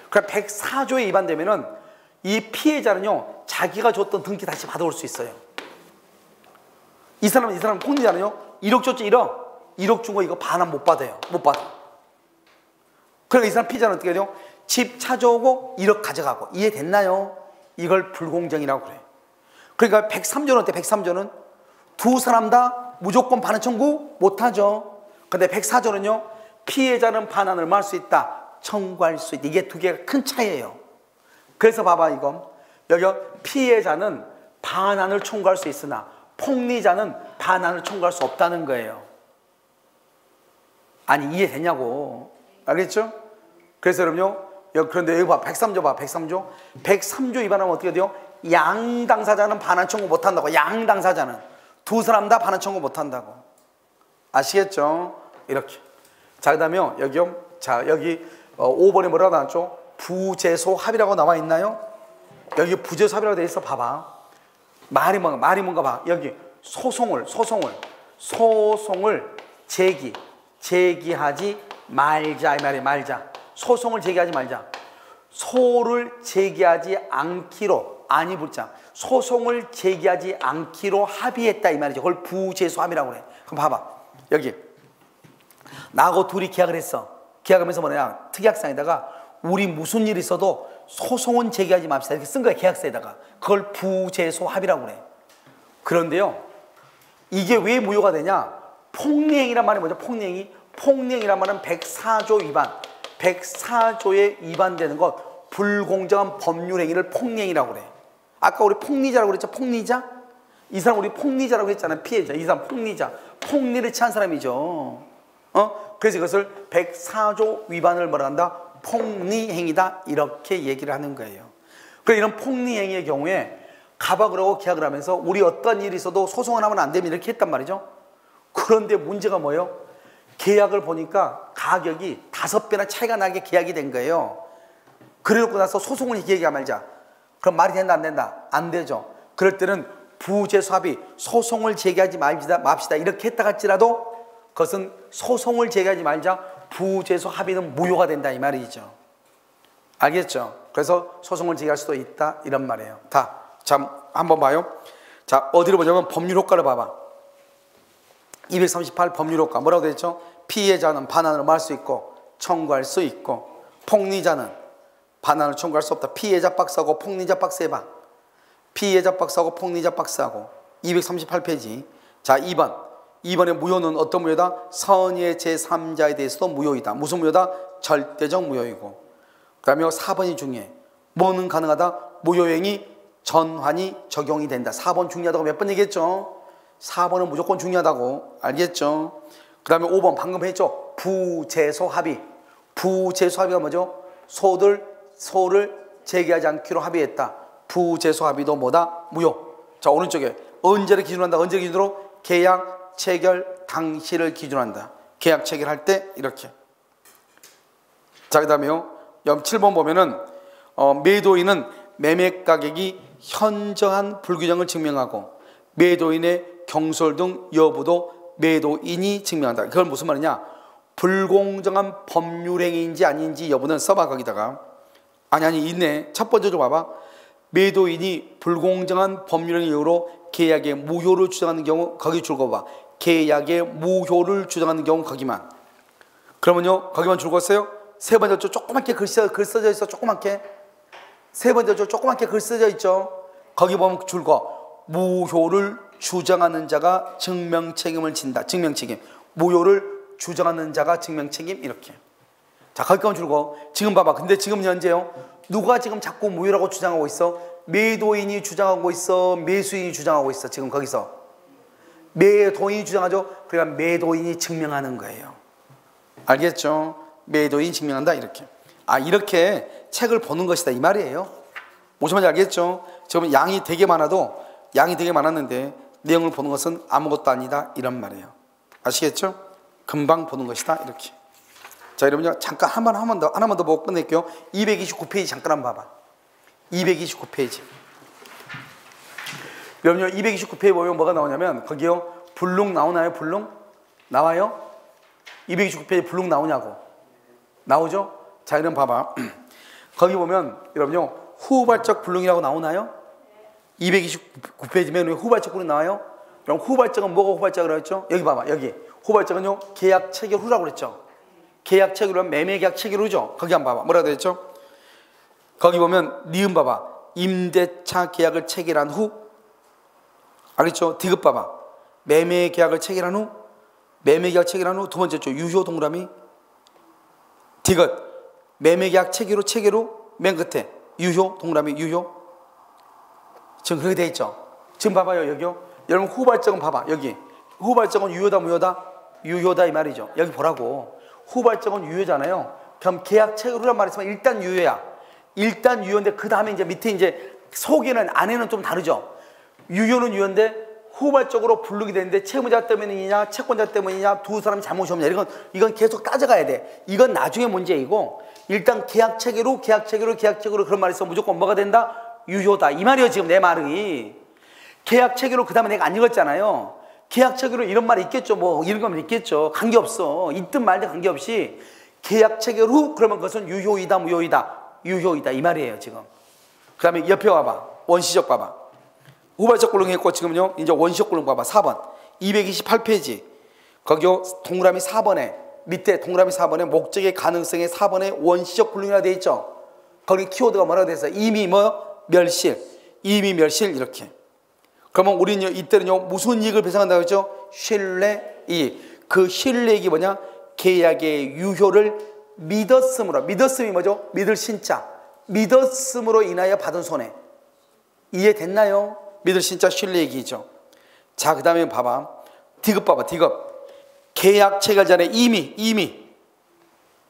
그럼 104조에 위반되면은 이 피해자는요 자기가 줬던 등기 다시 받아올 수 있어요. 이 사람 폭리자는요 1억 줬지 1억 준 거 이거 반환 못 받아요. 못 받아. 그러니까 이 사람 피해자는 어떻게 해요? 집 찾아오고 1억 가져가고. 이해됐나요? 이걸 불공정이라고 그래. 그러니까 103조는 어때? 103조는 두 사람 다 무조건 반환 청구 못하죠. 근데 104조는요, 피해자는 반환을 할 수 있다, 청구할 수 있다. 이게 두 개가 큰 차이예요. 그래서 봐봐, 이거 여기 피해자는 반환을 청구할 수 있으나 폭리자는 반환을 청구할 수 없다는 거예요. 아니, 이해되냐고. 알겠죠? 그래서 여러분요, 그런데 여기 봐, 103조 봐, 103조 103조 위반하면 어떻게 돼요? 양당사자는 반환 청구 못한다고. 양당사자는 두 사람 다 반환 청구 못한다고. 아시겠죠? 이렇게. 자, 그 다음에 여기요, 자, 여기 5번에 뭐라고 나왔죠? 부재소 합의라고 나와 있나요? 여기 부재소 합의라고 되어 있어. 봐봐. 말이 뭔가 봐. 여기 소송을 제기하지 말자, 이 말이야. 말자. 소송을 제기하지 말자. 소를 제기하지 않기로, 아니 붙자, 소송을 제기하지 않기로 합의했다, 이 말이죠. 그걸 부재소 합의라고 그래. 그럼 봐봐, 여기 나하고 둘이 계약을 했어. 계약하면서 뭐냐, 특약상에다가 우리 무슨 일 있어도 소송은 제기하지 맙시다, 이렇게 쓴 거야, 계약서에다가. 그걸 부재소 합의라고 그래. 그런데요, 이게 왜 무효가 되냐? 폭리행위란 말이 뭐죠? 폭리행위란 말은 104조 위반, 104조에 위반되는 것, 불공정한 법률행위를 폭리행위라고 그래. 아까 우리 폭리자라고 그랬죠? 폭리자? 이 사람 우리 폭리자라고 했잖아요. 피해자. 이 사람 폭리자. 폭리를 취한 사람이죠. 그래서 이것을 104조 위반을 뭐라 한다? 폭리행위다. 이렇게 얘기를 하는 거예요. 그래서 이런 폭리행위의 경우에 가박을 하고 계약을 하면서 우리 어떤 일이 있어도 소송을 하면 안 되면 이렇게 했단 말이죠. 그런데 문제가 뭐예요? 계약을 보니까 가격이 5배나 차이가 나게 계약이 된 거예요. 그래놓고 나서 소송을 얘기하지 말자. 그럼 말이 된다, 안 된다? 안 되죠. 그럴 때는 부재소 합의, 소송을 제기하지 맙시다, 이렇게 했다 할지라도 그것은 소송을 제기하지 말자, 부재소 합의는 무효가 된다, 이 말이죠. 알겠죠? 그래서 소송을 제기할 수도 있다, 이런 말이에요. 자, 한번 봐요. 자, 어디로 보자면 법률 효과를 봐봐. 238 법률 효과 뭐라고 되어 있죠? 피해자는 반환을 할 수 있고 청구할 수 있고, 폭리자는 반환을 청구할 수 없다. 피해자 박스하고 폭리자 박스 해봐. 피해자 박스하고 폭리자 박스하고. 238페이지. 자, 2번의 무효는 어떤 무효다? 선의의 제3자에 대해서도 무효이다. 무슨 무효다? 절대적 무효이고. 그 다음에 4번이 중요해. 뭐는 가능하다? 무효행위 전환이 적용이 된다. 4번 중요하다고 몇 번 얘기했죠? 4번은 무조건 중요하다고. 알겠죠? 그 다음에 5번 방금 했죠? 부재소 합의. 부재소 합의가 뭐죠? 소를 제기하지 않기로 합의했다. 부재소 합의도 뭐다? 무효. 자, 오른쪽에 언제를 기준으로 한다? 언제를 기준으로? 계약 체결 당시를 기준으로 한다. 계약 체결할 때 이렇게. 자, 그 다음에요, 7번 보면은 매도인은 매매 가격이 현저한 불균형을 증명하고 매도인의 경솔 등 여부도 매도인이 증명한다. 그건 무슨 말이냐? 불공정한 법률행위인지 아닌지 여부는 써봐. 거기다가 아니 있네. 첫 번째 좀 봐봐. 매도인이 불공정한 법률행위 이유로 계약의 무효를 주장하는 경우, 거기 줄거봐. 계약의 무효를 주장하는 경우 거기만. 그러면요, 거기만 줄거어요. 세 번째 줄 조그맣게 글 써져 있어. 조그맣게. 세 번째 줄 조그맣게 글 써져 있죠. 거기 보면 줄거 무효를 주장하는 자가 증명책임을 진다. 증명책임. 무효를 주장하는 자가 증명책임. 이렇게. 자, 거기까지 줄거. 지금 봐봐. 근데 지금 현재요, 누가 지금 자꾸 무효라고 주장하고 있어? 매도인이 주장하고 있어? 매수인이 주장하고 있어? 지금 거기서 매도인이 주장하죠. 그러니까 매도인이 증명하는 거예요. 알겠죠? 매도인이 증명한다. 이렇게. 이렇게 책을 보는 것이다, 이 말이에요. 무슨 말인지 알겠죠? 지금 양이 되게 많았는데 내용을 보는 것은 아무것도 아니다, 이런 말이에요. 아시겠죠? 금방 보는 것이다, 이렇게. 자, 여러분요, 잠깐 하나만 더 보고 끝낼게요. 229페이지 잠깐 한번 봐봐. 229페이지. 여러분요, 229페이지 보면 뭐가 나오냐면, 거기요, 불능 나오나요? 불능? 나와요? 229페이지 불능 나오냐고. 나오죠? 자, 여러분 봐봐. 거기 보면 여러분요, 후발적 불능이라고 나오나요? 229페이지면 후발적 불능 나와요? 그럼 후발적은 뭐가 후발적이라고 했죠? 여기 봐봐. 여기 후발적은요, 계약 체결 후라고 그랬죠. 계약 체계로 매매 계약 체계로죠. 거기 한번 봐봐. 뭐라고 되었죠? 거기 보면 니은 봐봐. 임대차 계약을 체결한 후, 알겠죠? 디귿 봐봐. 매매 계약을 체결한 후, 매매 계약 체결한 후 두 번째 죠. 유효 동그라미 디귿. 매매 계약 체계로 맨 끝에 유효 동그라미 유효. 지금 그렇게 돼 있죠. 지금 봐봐요. 여기요. 여러분 후발적은 봐봐. 여기 후발적은 유효다 무효다? 유효다 이 말이죠. 여기 보라고. 후발적은 유효잖아요. 그럼 계약 체결후란 말이지만 일단 유효야. 일단 유효인데 그 다음에 이제 밑에 이제 속에는 안에는 좀 다르죠. 유효는 유효인데 후발적으로 불르게 되는데 채무자 때문이냐 채권자 때문이냐 두 사람이 잘못이 없냐 이건 계속 따져가야 돼. 이건 나중에 문제이고 일단 계약 체계로 그런 말이 있어 무조건 뭐가 된다? 유효다 이 말이에요. 지금 내 말이 계약 체계로 그 다음에 내가 안 읽었잖아요. 계약 체계로 이런 말이 있겠죠. 뭐 이런 거면 있겠죠. 관계없어. 있든 말든 관계없이 계약 체계로 그러면 그것은 유효이다 무효이다? 유효이다 이 말이에요. 지금 그 다음에 옆에 와봐. 원시적 봐봐. 후발적 굴릉 했고 지금요 이제 원시적 굴릉 봐봐. 4번 228페이지 거기요 동그라미 4번에 밑에 동그라미 4번에 목적의 가능성의 4번에 원시적 굴릉이라 되어 있죠. 거기 키워드가 뭐라고 되어 있어요? 이미 뭐 멸실 이미 멸실 이렇게. 그러면 우리는 이때는요 무슨 이익을 배상한다고 했죠? 신뢰이익. 그 신뢰이익이 뭐냐? 계약의 유효를 믿었음으로. 믿었음이 뭐죠? 믿을 신자. 믿었음으로 인하여 받은 손해. 이해됐나요? 믿을 신자 신뢰이익이죠. 자, 그 다음에 봐봐. 디귿 봐봐. 디귿. 계약 체결 전에 이미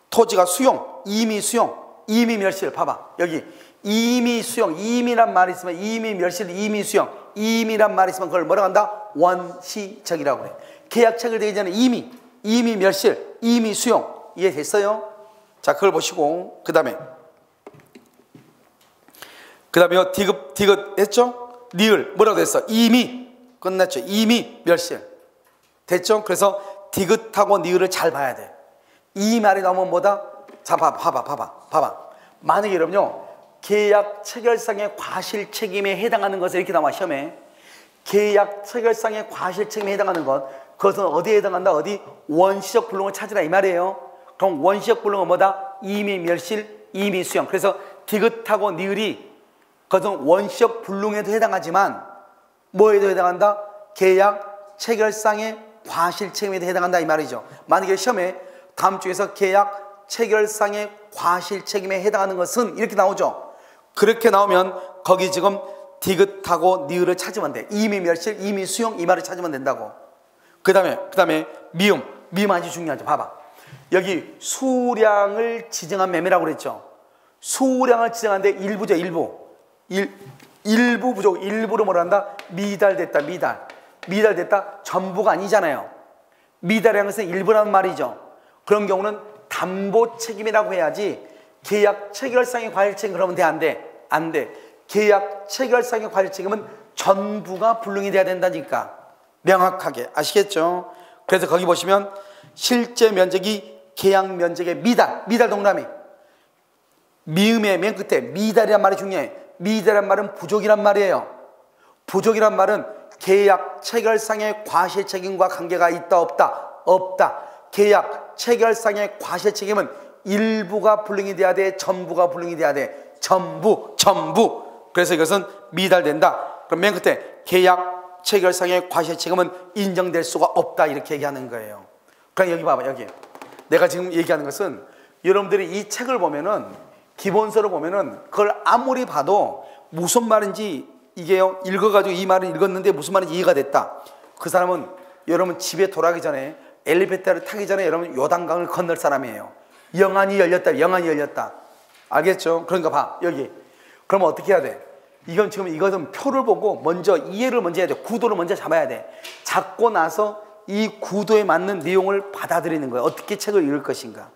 토지가 수용. 이미 수용. 이미 멸실. 봐봐. 여기 이미 수용. 이미란 말이 있으면 이미 멸실. 이미 수용. 이미란 말이 있으면 그걸 뭐라고 한다? 원시적이라고 그래. 계약 체결되기 전에 이미 멸실. 이미 수용. 이해됐어요? 자, 그걸 보시고 그 다음에요 디귿 했죠? 니을 뭐라고 됐어? 이미 끝났죠. 이미 멸실 됐죠? 그래서 디귿하고 니을을 잘 봐야 돼. 이 말이 나오면 뭐다? 자, 봐봐. 만약에 여러분요 계약 체결상의 과실 책임에 해당하는 것을 이렇게 나와 시험에. 계약 체결상의 과실 책임에 해당하는 것 그것은 어디에 해당한다? 어디? 원시적 불능을 찾으라 이 말이에요. 그럼 원시적 불능은 뭐다? 이미 멸실, 이미 수용. 그래서 디귿하고 니을이 그것은 원시적 불능에도 해당하지만 뭐에도 해당한다? 계약 체결상의 과실 책임에도 해당한다 이 말이죠. 만약에 시험에 다음 주에서 계약 체결상의 과실 책임에 해당하는 것은 이렇게 나오죠. 그렇게 나오면 거기 지금 디귿하고 니을을 찾으면 돼. 이미 멸실, 이미 수용 이 말을 찾으면 된다고. 그 다음에 미음 아주 중요하죠. 봐봐. 여기 수량을 지정한 매매라고 그랬죠. 수량을 지정하는데 일부죠. 일부 부족. 일부로 뭐라 한다? 미달됐다. 미달됐다. 전부가 아니잖아요. 미달이라는 것은 일부라는 말이죠. 그런 경우는 담보 책임이라고 해야지 계약 체결상의 과실 책임 그러면 돼? 안 돼. 계약 체결상의 과실 책임은 전부가 불능이 돼야 된다니까. 명확하게 아시겠죠? 그래서 거기 보시면 실제 면적이 계약 면적의 미달 동그라미. 미음의 맨 끝에 미달이란 말이 중요해. 미달이란 말은 부족이란 말이에요. 부족이란 말은 계약 체결상의 과실 책임과 관계가 있다 없다. 계약 체결상의 과실 책임은 일부가 불능이 돼야 돼? 전부가 불능이 돼야 돼? 전부. 그래서 이것은 미달된다. 그럼 맨 끝에 계약 체결상의 과실 책임은 인정될 수가 없다 이렇게 얘기하는 거예요. 그럼 여기 봐봐. 여기 내가 지금 얘기하는 것은 여러분들이 이 책을 보면은 기본서를 보면은 그걸 아무리 봐도 무슨 말인지 이게요 읽어가지고 이 말을 읽었는데 무슨 말인지 이해가 됐다. 그 사람은 여러분 집에 돌아가기 전에 엘리베이터를 타기 전에 여러분 요단강을 건널 사람이에요. 영안이 열렸다. 알겠죠? 그러니까 봐 여기. 그러면 어떻게 해야 돼? 이것은 표를 보고 먼저 이해를 먼저 해야 돼. 구도를 먼저 잡아야 돼. 잡고 나서 이 구도에 맞는 내용을 받아들이는 거예요. 어떻게 책을 읽을 것인가.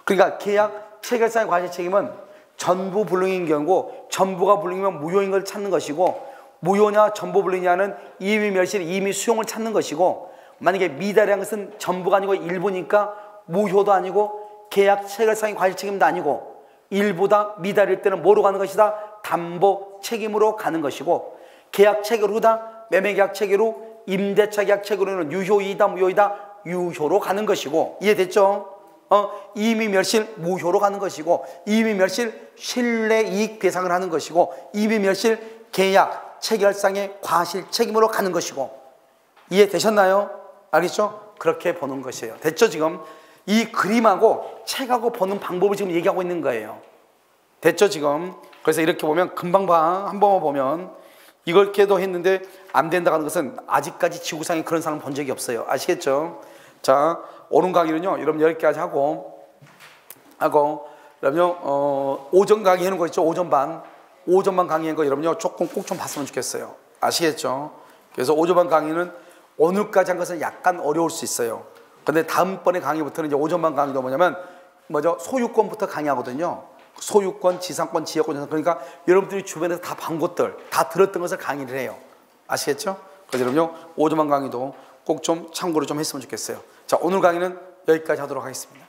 그러니까 계약 체결상의 과실 책임은 전부 불능인 경우고 전부가 불능이면 무효인 걸 찾는 것이고 무효냐 전부 불능이냐는 이미 멸실 이미 수용을 찾는 것이고 만약에 미달이라는 것은 전부가 아니고 일부니까 무효도 아니고 계약 체결상의 과실 책임도 아니고 일부다 미달일 때는 뭐로 가는 것이다? 담보 책임으로 가는 것이고 계약 체결 후다 매매계약 체결 후 임대차 계약 체결 후는 유효이다 무효이다? 유효로 가는 것이고 이해됐죠? 임의멸실 무효로 가는 것이고, 임의멸실 신뢰이익 배상을 하는 것이고, 임의멸실 계약 체결상의 과실 책임으로 가는 것이고. 이해되셨나요? 알겠죠? 그렇게 보는 것이에요. 됐죠? 지금 이 그림하고 책하고 보는 방법을 지금 얘기하고 있는 거예요. 됐죠? 지금. 그래서 이렇게 보면 금방 한 번만 보면 이렇게도 했는데 안 된다는 것은 아직까지 지구상에 그런 사람 본 적이 없어요. 아시겠죠? 자, 오늘 강의는요, 여러분 여기까지 하고, 여러분요, 오전 강의 하는 거 있죠? 오전반 강의한 거 여러분요, 조금 꼭 좀 봤으면 좋겠어요. 아시겠죠? 그래서 오전반 강의는 오늘까지 한 것은 약간 어려울 수 있어요. 근데 다음번에 강의부터는 이제 오전반 강의도 뭐냐면, 소유권부터 강의하거든요. 소유권, 지상권, 지역권, 그러니까 여러분들이 주변에서 다 본 것들, 다 들었던 것을 강의를 해요. 아시겠죠? 그래서 여러분요, 오전반 강의도 꼭 좀 참고를 좀 했으면 좋겠어요. 자, 오늘 강의는 여기까지 하도록 하겠습니다.